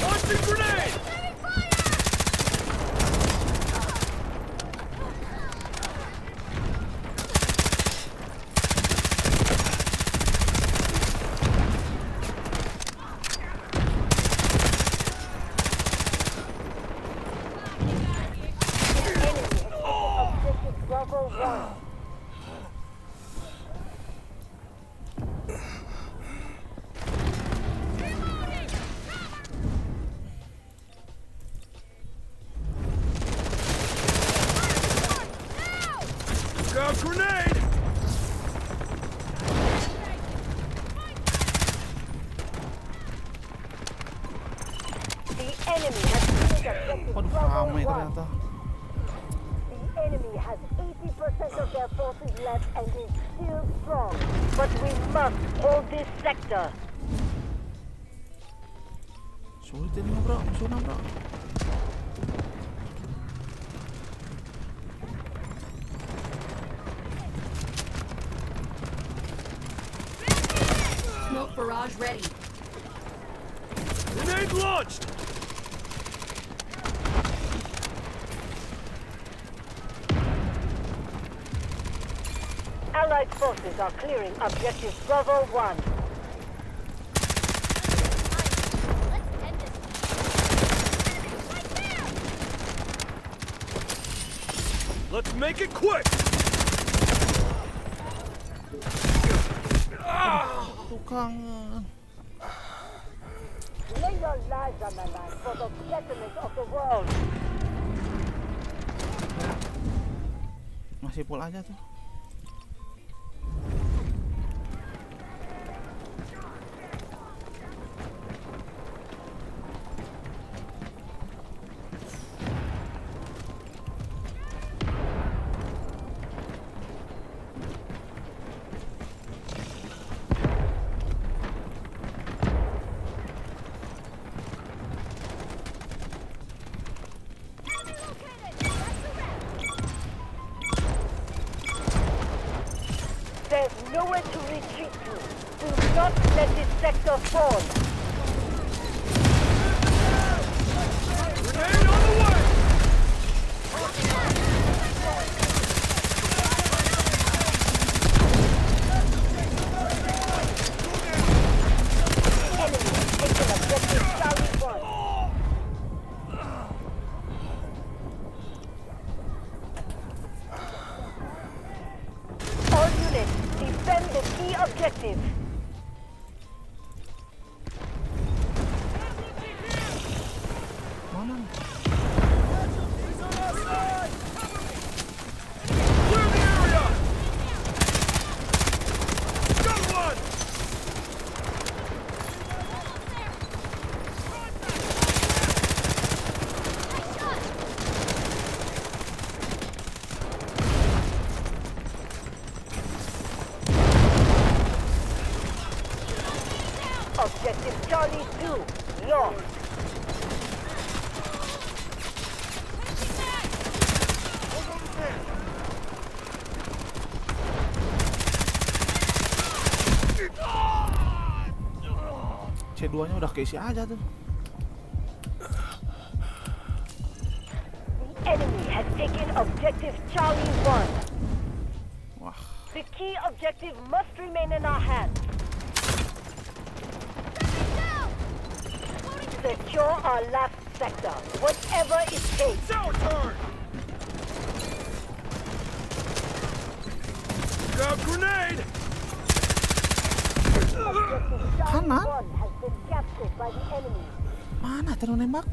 Launching grenade! Objective Bravo 1. Ground grenade! The enemy has taken objective Waduh, Bravo ramai 1. ternyata. The enemy has 80% of their forces left and is still strong. But we must hold this sector. Sulit ini, Bro. Musuhnya, Bro. Smoke barrage ready. Grenade launched! Allied forces are clearing objective Bravo 1. Let's make it quick! Tukang. Lay your lives on the line for the betterment of the world. Masih full aja tuh. There's nowhere to retreat to. Do not let this sector fall. Grenade on the way! Enemy taking objective Charlie 1. All units, defend the key objective. Mana? Clear the area! Got one! Objective Charlie 2, lost. C2 nya udah keisi aja tuh. The enemy has taken objective Charlie 1. Wah, The key objective must remain in our hands. Secure our last sector, whatever it takes. It's our turn! Grab grenade! Objective Charlie Kanan? 1 has been captured by the enemy. mana terus nembak?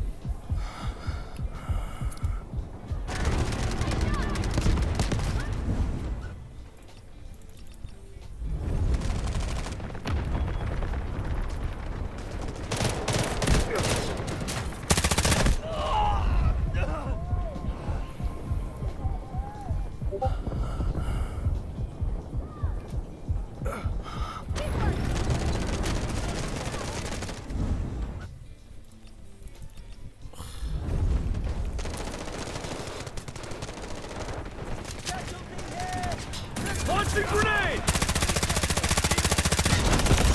Launching grenade!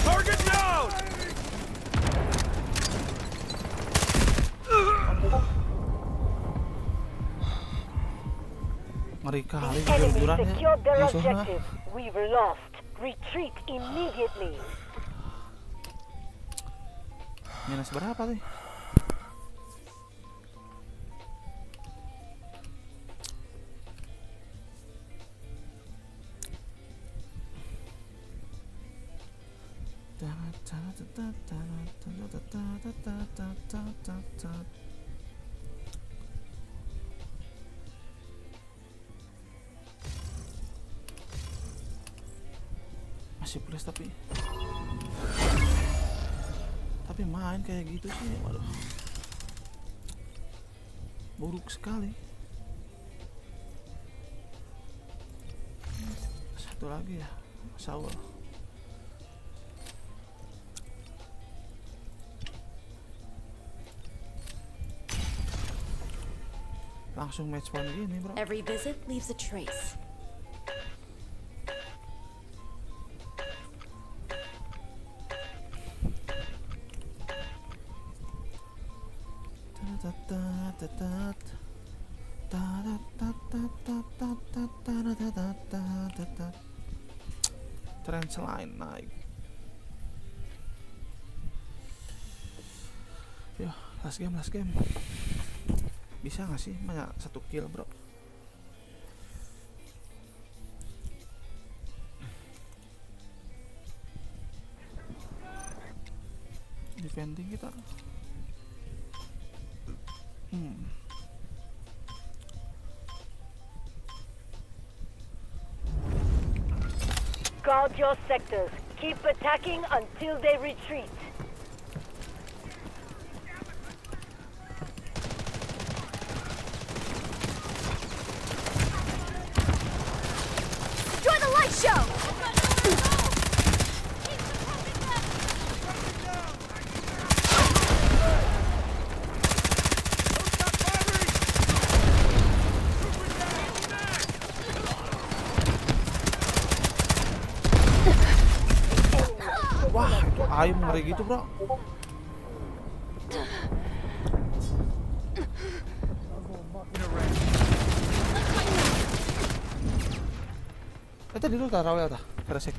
Target down! Ngeri kali The enemy jujur-jujuran ya secured their musuhnya. objective. We've lost. Retreat immediately. Minus berapa sih? Masih plus tapi main kayak gitu sih, waduh, buruk sekali. Satu lagi ya, Saul. Langsung match point gini, bro. Every visit leaves a trace. Trend selain naik. Yo, last game. Bisa nggak sih banyak 1 kill, bro? Defending kita. Guard your sectors. Keep attacking until they retreat. Enjoy the light show! ayam ngeri gitu, bro. Tadi dulu tarawih dah, keresek.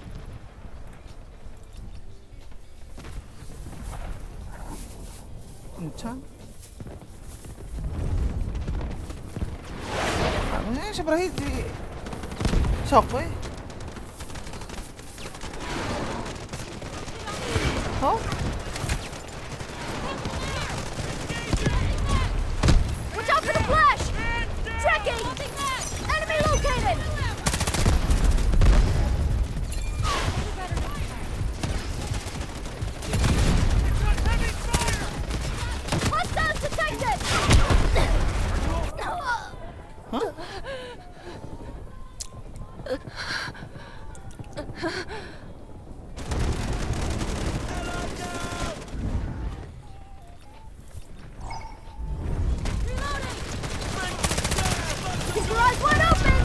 Kencang. Ano seberapa hiji? Sok we. Oh? Watch out for the flash! Tracking! Enemy located! Hostiles detected! Huh? Keep your eyes wide open!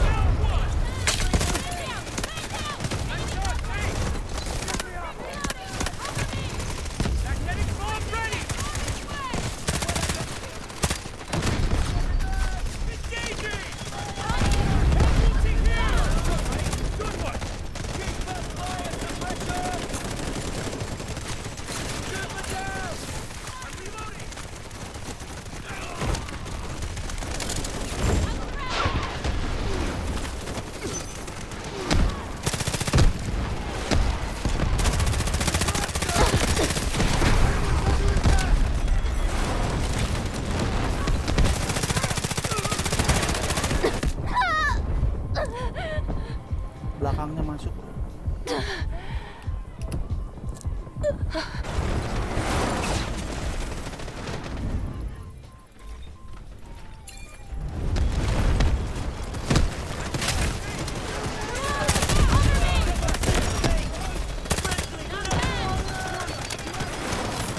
Belakangnya masuk.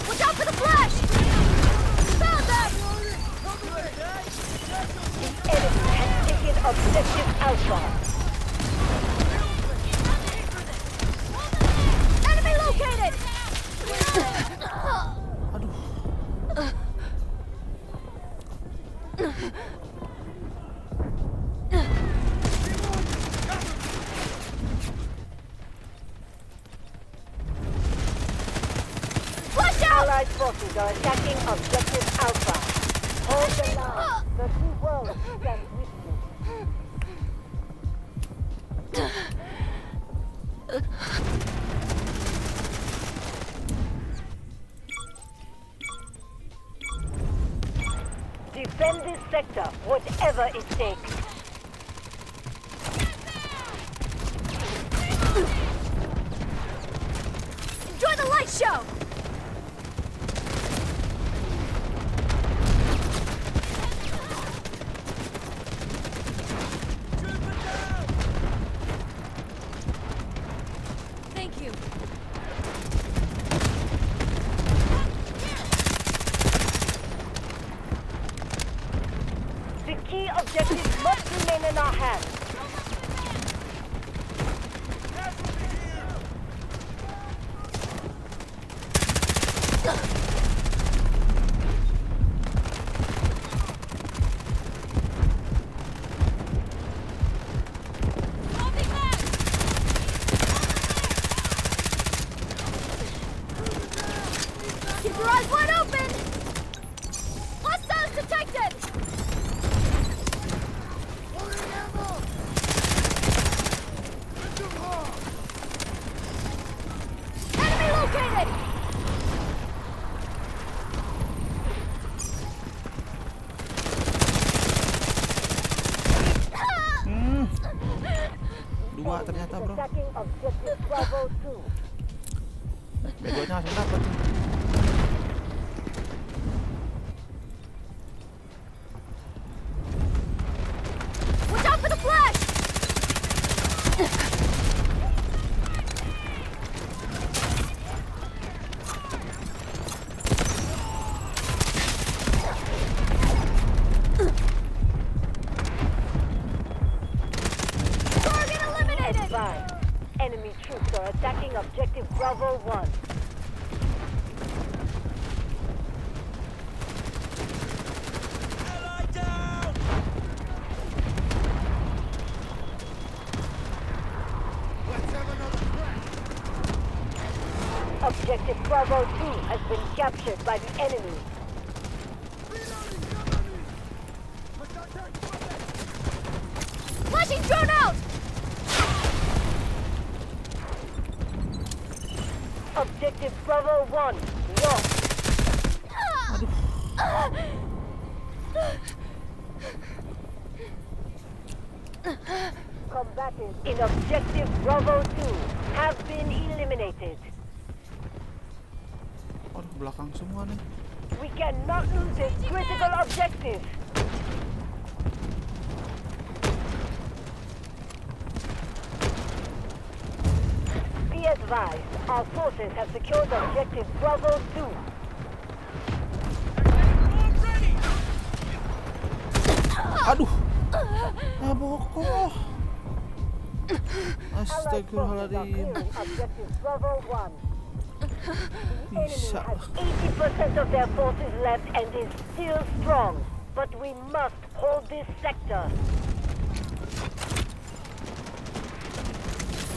Watch out for the flash! Found them! The enemy has taken objective Alpha. Enemy located! Watch out! Allied forces are attacking objective Alpha. Hold the line. The two worlds stand with you. Defend this sector, whatever it takes. Enjoy the light show! Thank you. The key objective must remain in our hands. Keep your eyes wide open! Hostiles detected! Enemy located! Dua ternyata, bro. Attacking objective Bravo 2. Begonya langsung dapat. Watch out for the flash! Target eliminated! Fine. Enemy troops are attacking objective Bravo 1. Objective Bravo 2 has been captured by the enemy. Flashing drone out! Objective Bravo 1 lost. Combatants in Objective Bravo 2 have been eliminated. Aduh, belakang semua nih. We cannot lose this critical objective. Be advised, our forces have secured Objective Bravo 2. Aduh. Bokok. Astagfirullahaladzim. Objective Bravo 1. The enemy Bisa. has 80% of their forces left and is still strong. But we must hold this sector.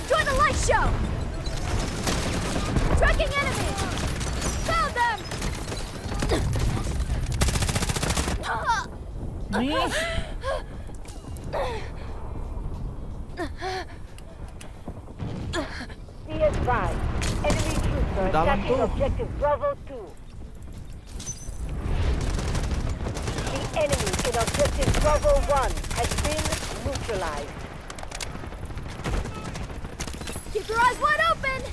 Join the light show! Tracking enemy! Found them! Nih. Be advised, enemy troops are Dalam attacking tuh. Objective Bravo 2. The enemy in Objective Bravo 1 has been neutralized. Keep your eyes wide open!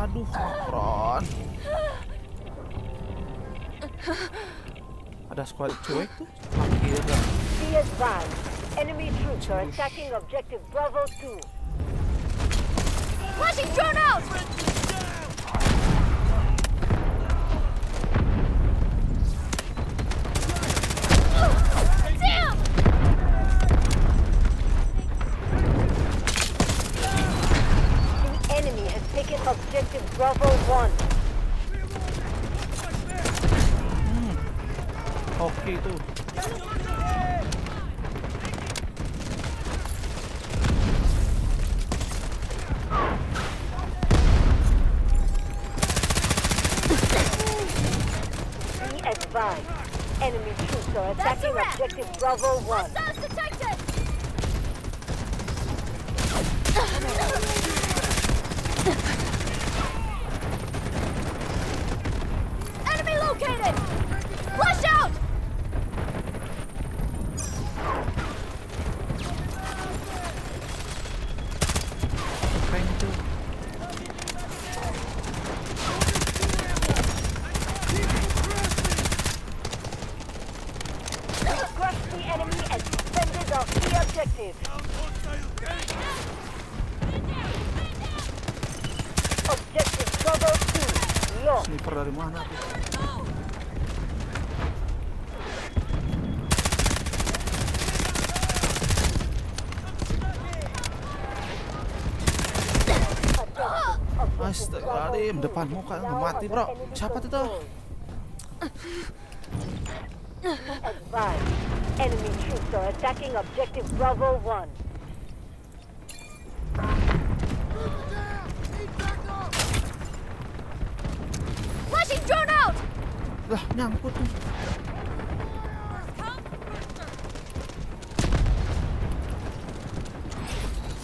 Aduh, Ron. Ada squad cuek tuh. Akhirnya. Be advised, enemy troops are attacking Objective Bravo 2. Flashing drone out! Damn! The enemy has taken Objective Bravo 1. Oke tuh. Be advised, enemy troops are attacking Objective Bravo 1. Hostiles detected! Enemy located! Flash out! Tank tuh. We crushed the enemy and defended our key objective. Objective Bravo 2 lost. Sniper dari mana tuh? Astagfirullahaladzim, depan muka nggak mati bro. Siapa tuh tuh? Advised, enemy troops are attacking Objective Bravo 1. Flashing drone out! Lah, nyangkut tuh.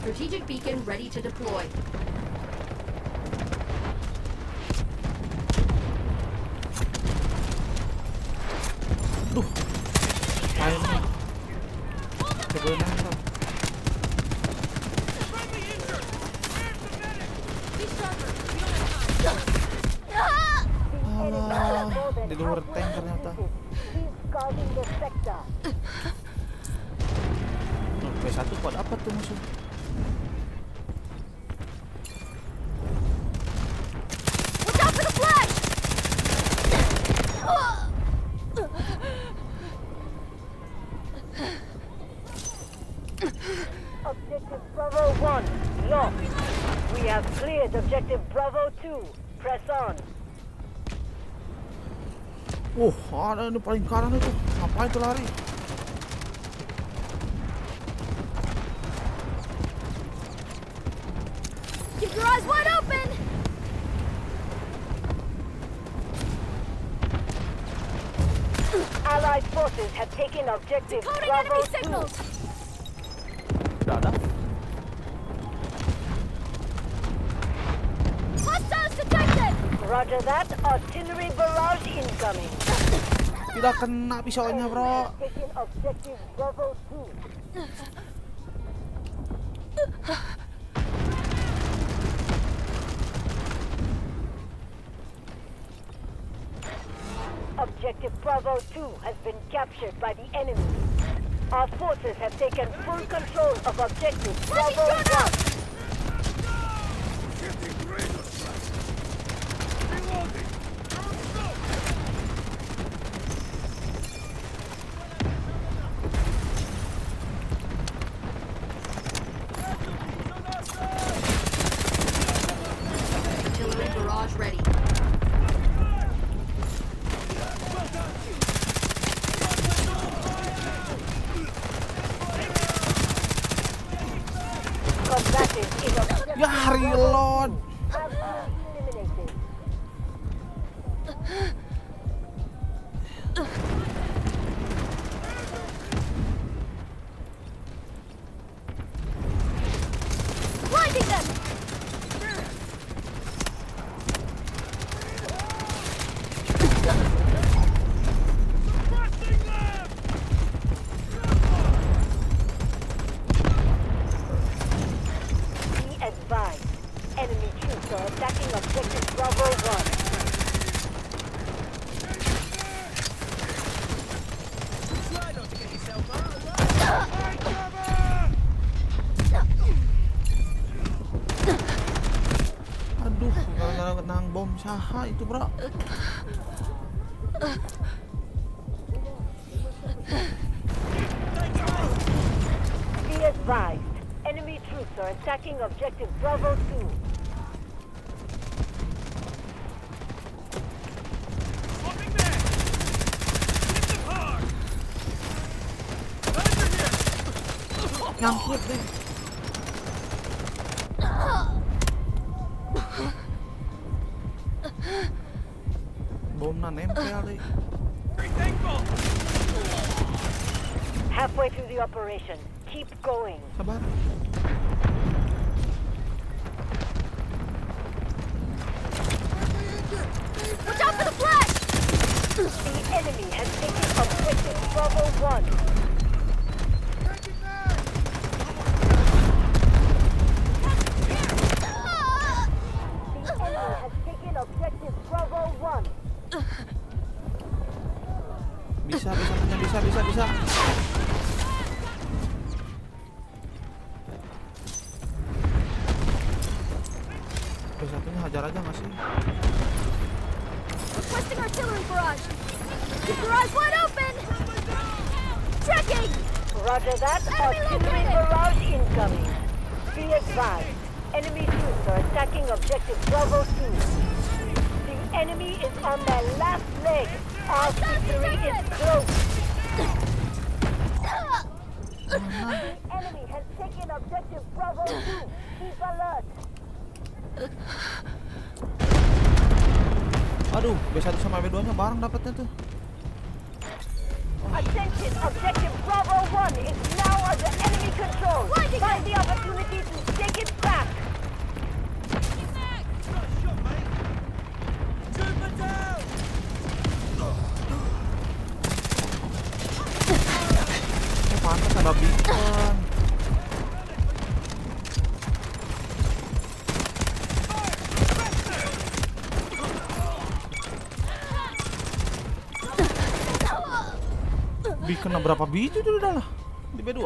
Strategic beacon ready to deploy. Duh. Airnya. Coba nangkap. Alah, di luar tank ternyata. He's guarding the sector. P1 kuat apa tuh musuh? Watch out for the flash! Objective Bravo 1 lost. We have cleared objective Bravo 2. Press on. Ada ini paling kanan itu. Ngapain tuh lari? Keep your eyes wide open! Allied forces have taken objective Decoding Bravo enemy 2. signals! Udah ada. Hostiles detected! Roger that. Artillery barrage incoming. Tidak kena pisaunya, bro. Taking objective Bravo 2. Objective Bravo 2 has been captured by the enemy. Our forces have taken full control of objective Bravo 1. Artillery barrage ready. Combatants in objective Ya, reload. have been eliminated. Blinding them! Be advised. Enemy troops are attacking objective Bravo 1. Aduh, gara-gara nang bom saha itu, bro. Be advised. Enemy troops are attacking objective Bravo 2. Nyangkut deh. Bomnya nempel deh. Halfway through the operation. Keep going. Sabar. Watch out for the flash! The enemy has taken objective Bravo 1. The enemy has taken objective Bravo 1. Bisa. Satunya hajar aja nggak sih? Requesting artillery barrage! Keep your eyes wide open! Tracking! Roger that. Enemy Artillery located. barrage incoming. Be advised. Enemy troops are attacking objective Bravo 2. The enemy is on their last leg. Our victory is close. The enemy has taken objective Bravo 2. Keep alert. Aduh, B1 sama B2 nya bareng dapatnya tuh. Attention, objective Bravo 1 is now under enemy control. Find the opportunity to take it back. Pantas ada beacon. Beacon berapa biji tuh udah lah di B2.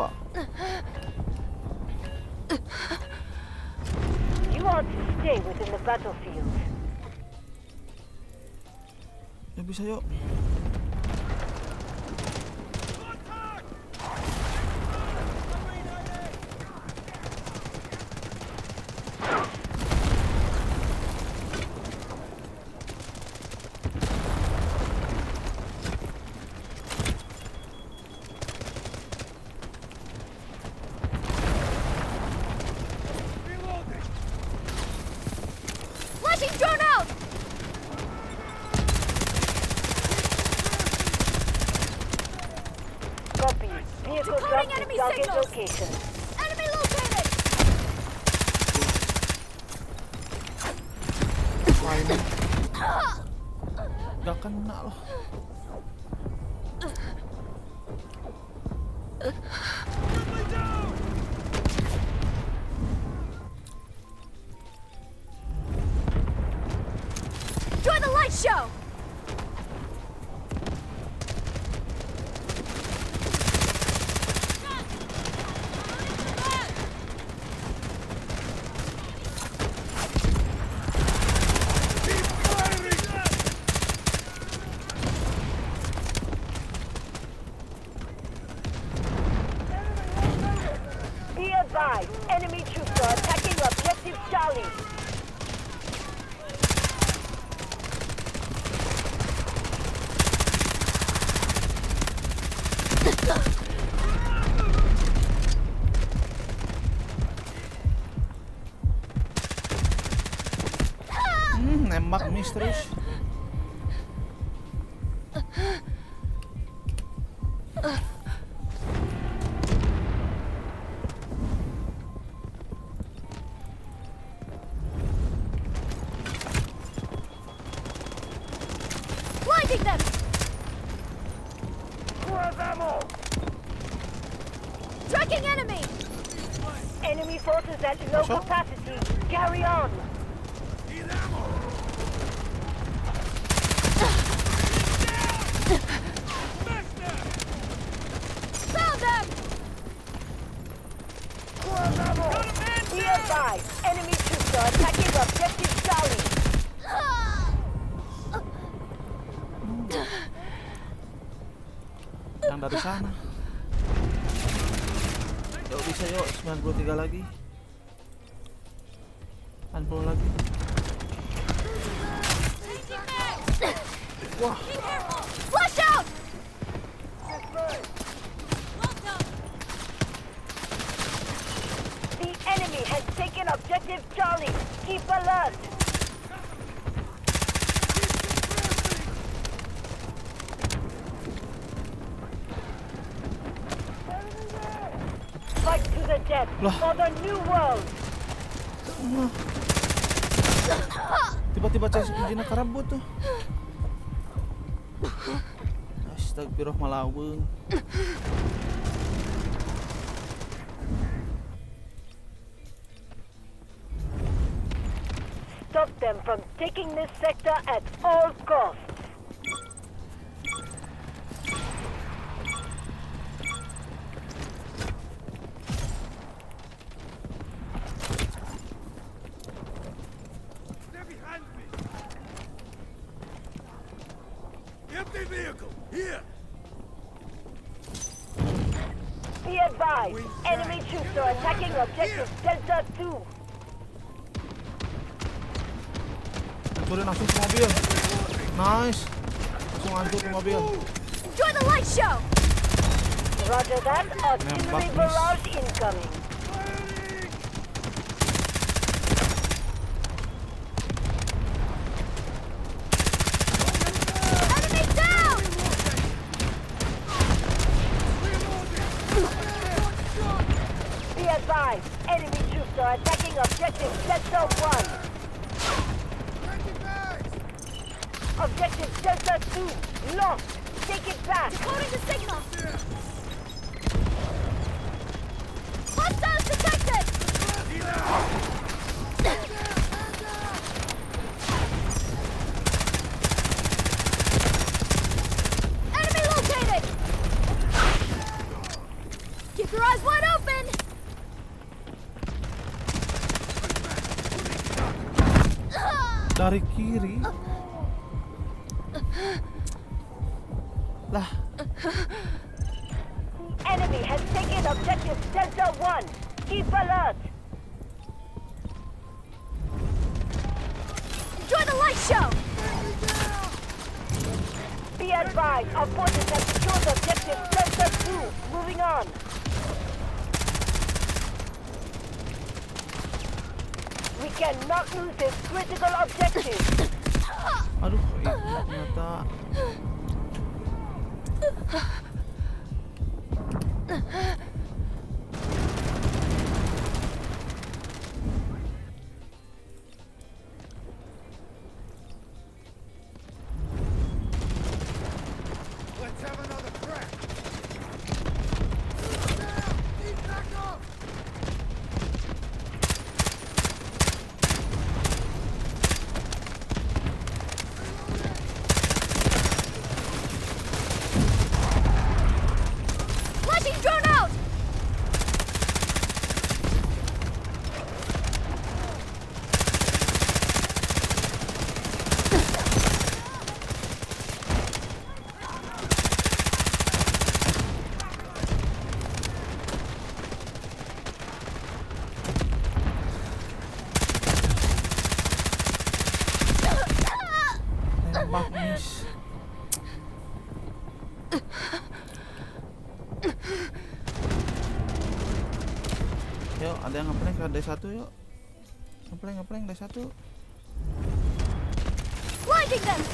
You ought to stay within the battlefield. Ya bisa yuk. location. Enemy located! Wah ini gak kena loh. Join the light show! Be advised, enemy troops are attacking objective Charlie. Nembak miss terus. Blinding them! Tracking enemy! Enemy forces at low capacity. Carry on. Found them! Be advised, enemy troops are attacking objective Charlie. Yang dari sana. Yuk bisa yuk, 93 lagi. 80 lagi. Wah, Flash out! The enemy has taken objective Charlie. Keep alert. Fight to the death for the new world. tiba-tiba cek kunjina karabut tuh. Astagfirullahaladzim. Stop them from taking this sector at all costs. They're behind me. Empty vehicle. Here. Be advised, enemy troops are attacking objective Delta 2. Hancurin langsung ke mobil. Nice. Langsung hancur ke mobil. Enjoy the light show! Roger that. Artillery Nembak, barrage incoming. Enemy down! Be advised, enemy troops are attacking objective Delta 1. Objective Delta 2 lost. Take it back. Decoding the signal! Hostiles detected! Enemy located! Keep your eyes wide open! Dari kiri. Lah, Enemy has taken objective Delta 1. Keep alert. Enjoy the light show! Be advised, our forces have secured objective Delta 2. Moving on. We cannot lose this critical objective. aduh, ternyata. Yuk, ada yang ngeplank ke D1 yuk. Ngeplank D1. Blinding them!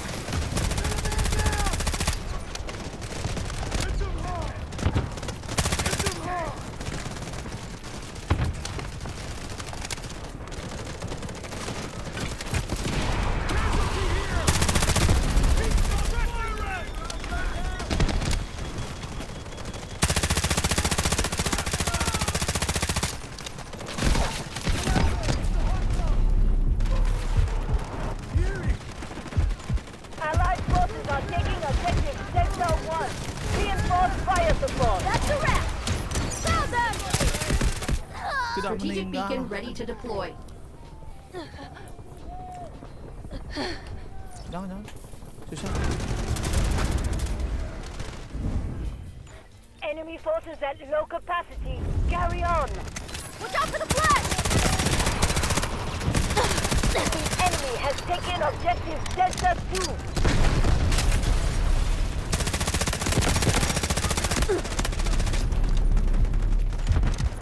Allied forces are taking objective Delta 1. Reinforce fire support. That's a wrap! Found them! Tidak Strategic meninggal. beacon ready to deploy. Jangan. Susah. Enemy forces at low capacity. Carry on. Watch out for the flash! The enemy has taken objective Delta 2.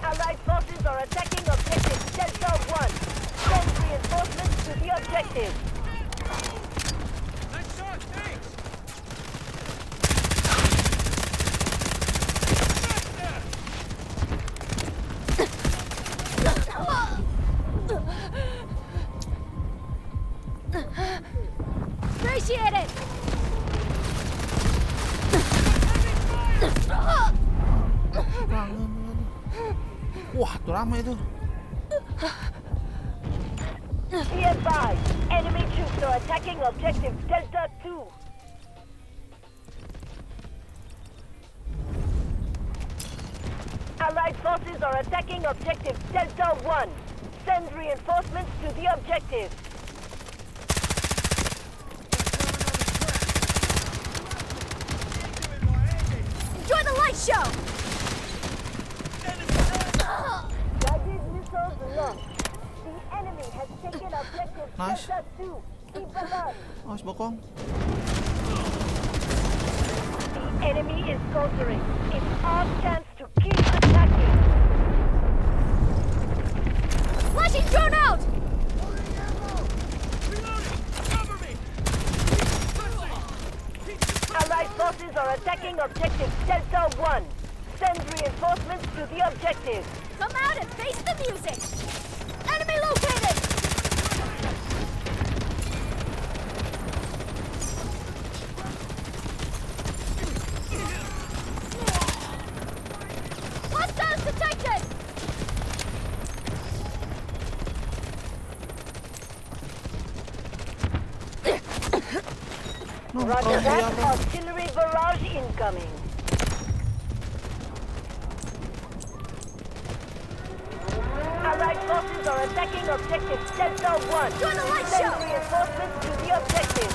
Allied forces are attacking objective Delta 1. Send reinforcements to the objective. Nice shot, thanks! Appreciate it! Wah, tuh rame itu. Be advised, enemy troops are attacking objective Delta 2. Allied forces are attacking objective Delta 1. Send reinforcements to the objective. Enjoy the light show! Guided missiles launched. The enemy has taken objective Nice. Delta 2. Keep alert. Awas bokong. The enemy is countering. It's our chance to keep attacking. Flashing drone out! Allied forces are attacking objective Delta 1. Send reinforcements to the objective. Come out and face the music! Enemy located! Hostiles detected! Roger that. Artillery barrage incoming. Allied forces are attacking objective Delta 1. Join the light Send show! reinforcements to the objective.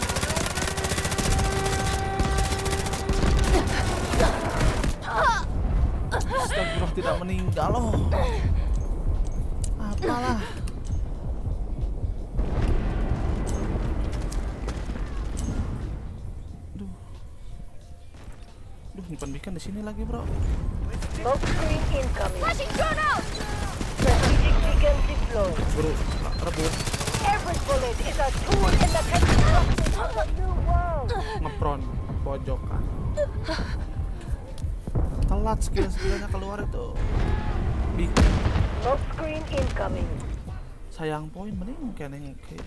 Astagfirullah, tidak meninggal loh. Apalah. Duh, nyimpan beacon di sini lagi, bro. Smoke screen incoming. Flashing drone out! Strategic beacon deployed. Bro, rebut. Every bullet is a tool in the construction of a new world. Ngepron pojokan. Telat skill-skillnya keluar itu. Beacon. Smoke screen incoming. Sayang poin mending keneng ke.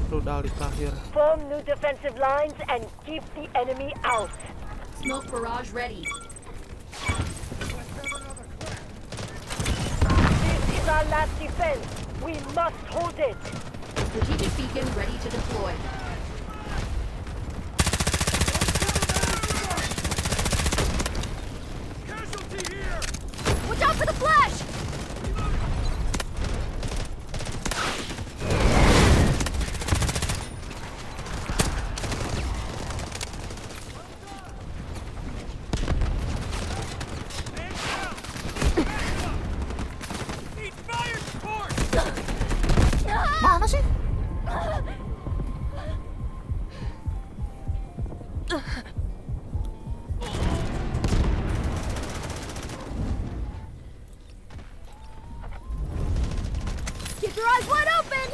Rudal di terakhir. Form new defensive lines and keep the enemy out. Smoke barrage ready. This is our last defense. We must hold it. Strategic beacon ready to deploy. Casualty here! Watch out for the flash! Need fire support! Mana sih? Eyes wide open!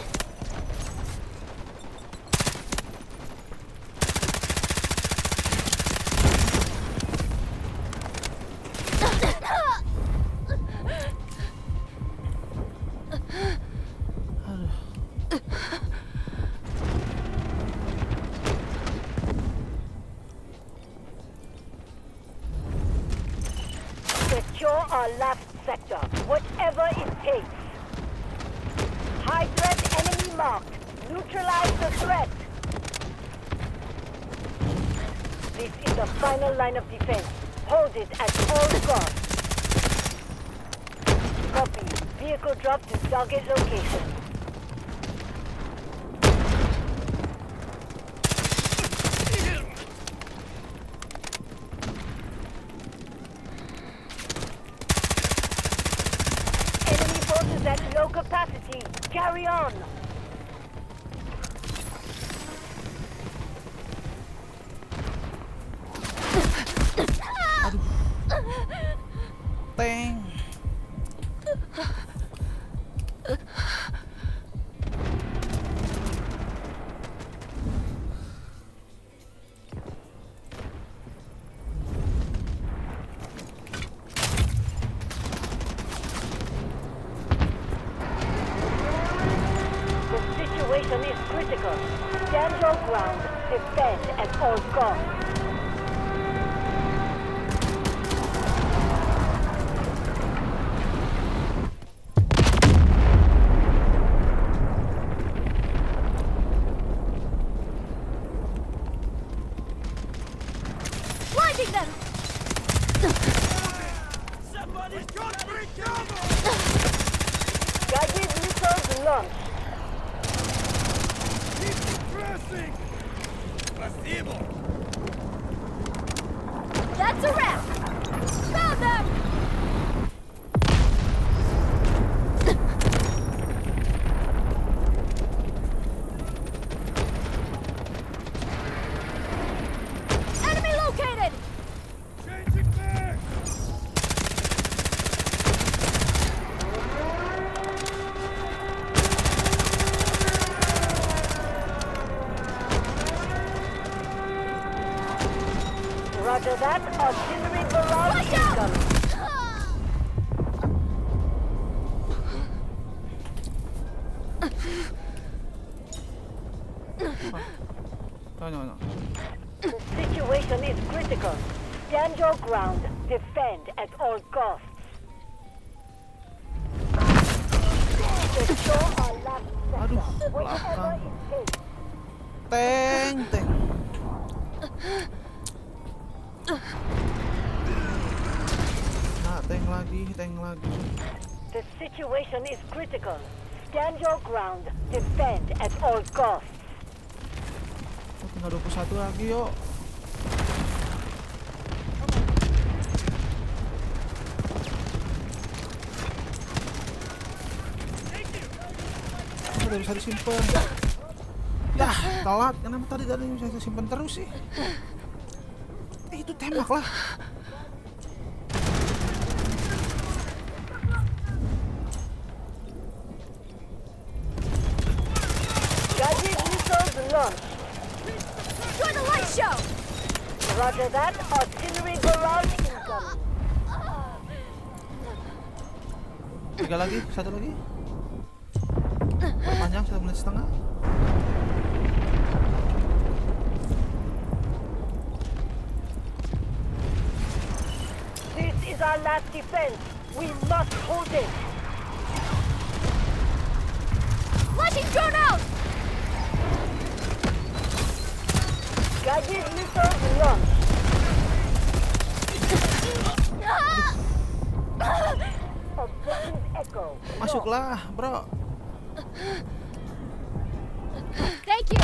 Secure our last sector, whatever it takes. High threat enemy marked. Neutralize the threat. This is the final line of defense. Hold it at all costs. Copy. Vehicle drop to target location. Enemy forces at low capacity. Carry on. Tank. The situation is critical. Stand your ground. Defend at all costs. Blinding them! Guided missiles launched. That's a wrap! Found them! Enemy located! Roger that. Artillery barrage incoming. No. The situation is critical. Stand your ground. Defend at all costs. Secure our last sector. Whatever it takes. Tank. Nah, tank lagi. The situation is critical. Stand your ground. Defend at all costs. Oh, tinggal 21 lagi, yuk. Udah bisa disimpan. Ya, telat. Kenapa tadi bisa simpan terus sih? Itu tembak lah. Guided missiles launched. Enjoy the light show! Roger that. Artillery barrage incoming. Tiga lagi, satu lagi. Panjang 1 menit setengah. This is our last defense. We must hold it. Flashing drone out! Guided missiles launched. Objective Echo. Masuklah, bro. Thank you!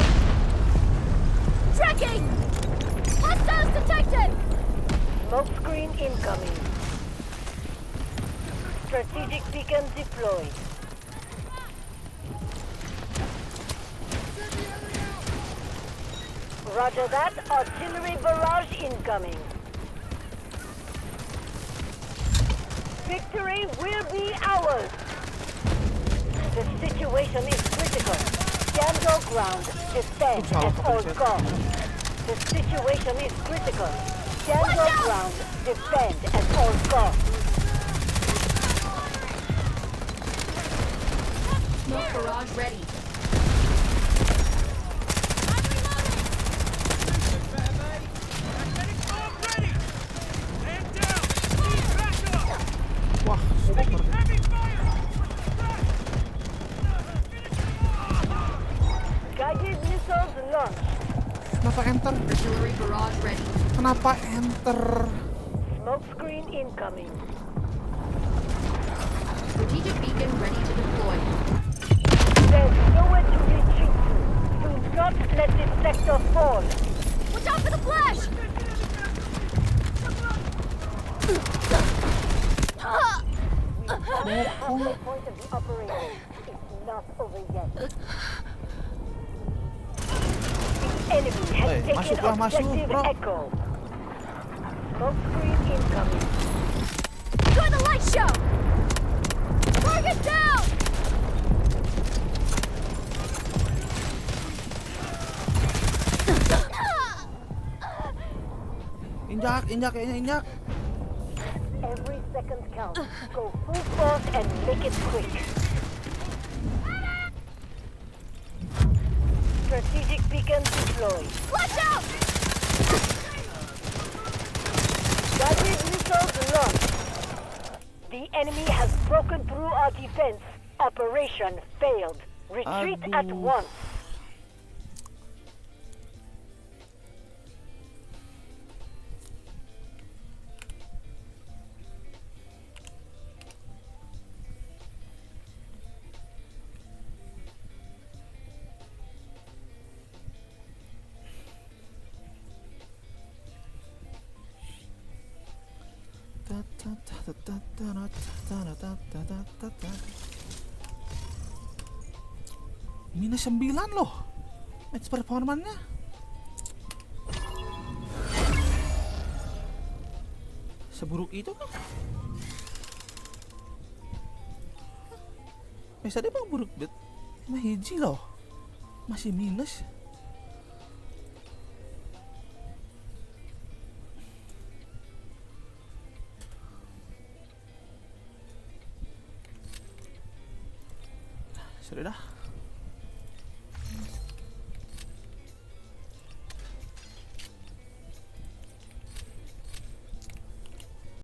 Tracking! Hostiles detected! Smoke screen incoming. Strategic beacon deployed. Roger that. Artillery barrage incoming. Victory will be ours. The situation is critical. Stand your ground. Defend at all costs. The situation is critical. Stand your ground. Defend at all costs. Smoke barrage ready. Wah, super. Guided missiles launched. Kenapa enter? Artillery barrage ready. Kenapa enter? Smoke screen incoming. Strategic beacon ready to deploy. There's nowhere to retreat to. Do not let this sector fall. Watch out for the flash! The point of the operation is not over yet. The enemy has taken masuk, objective bro. Echo. Smoke screen incoming. Enjoy the light show! Target down! Injak, kayaknya injak. Every second counts. Go full force and make it quick. Strategic beacon deployed. Watch out! Guided missiles launched. The enemy has broken through our defense. Operation failed. Retreat at once. Minus 9 loh match performanya. Seburuk itu kan? Biasa dia bang buruk bet. Mah hiji loh. Masih minus. Sudah dah.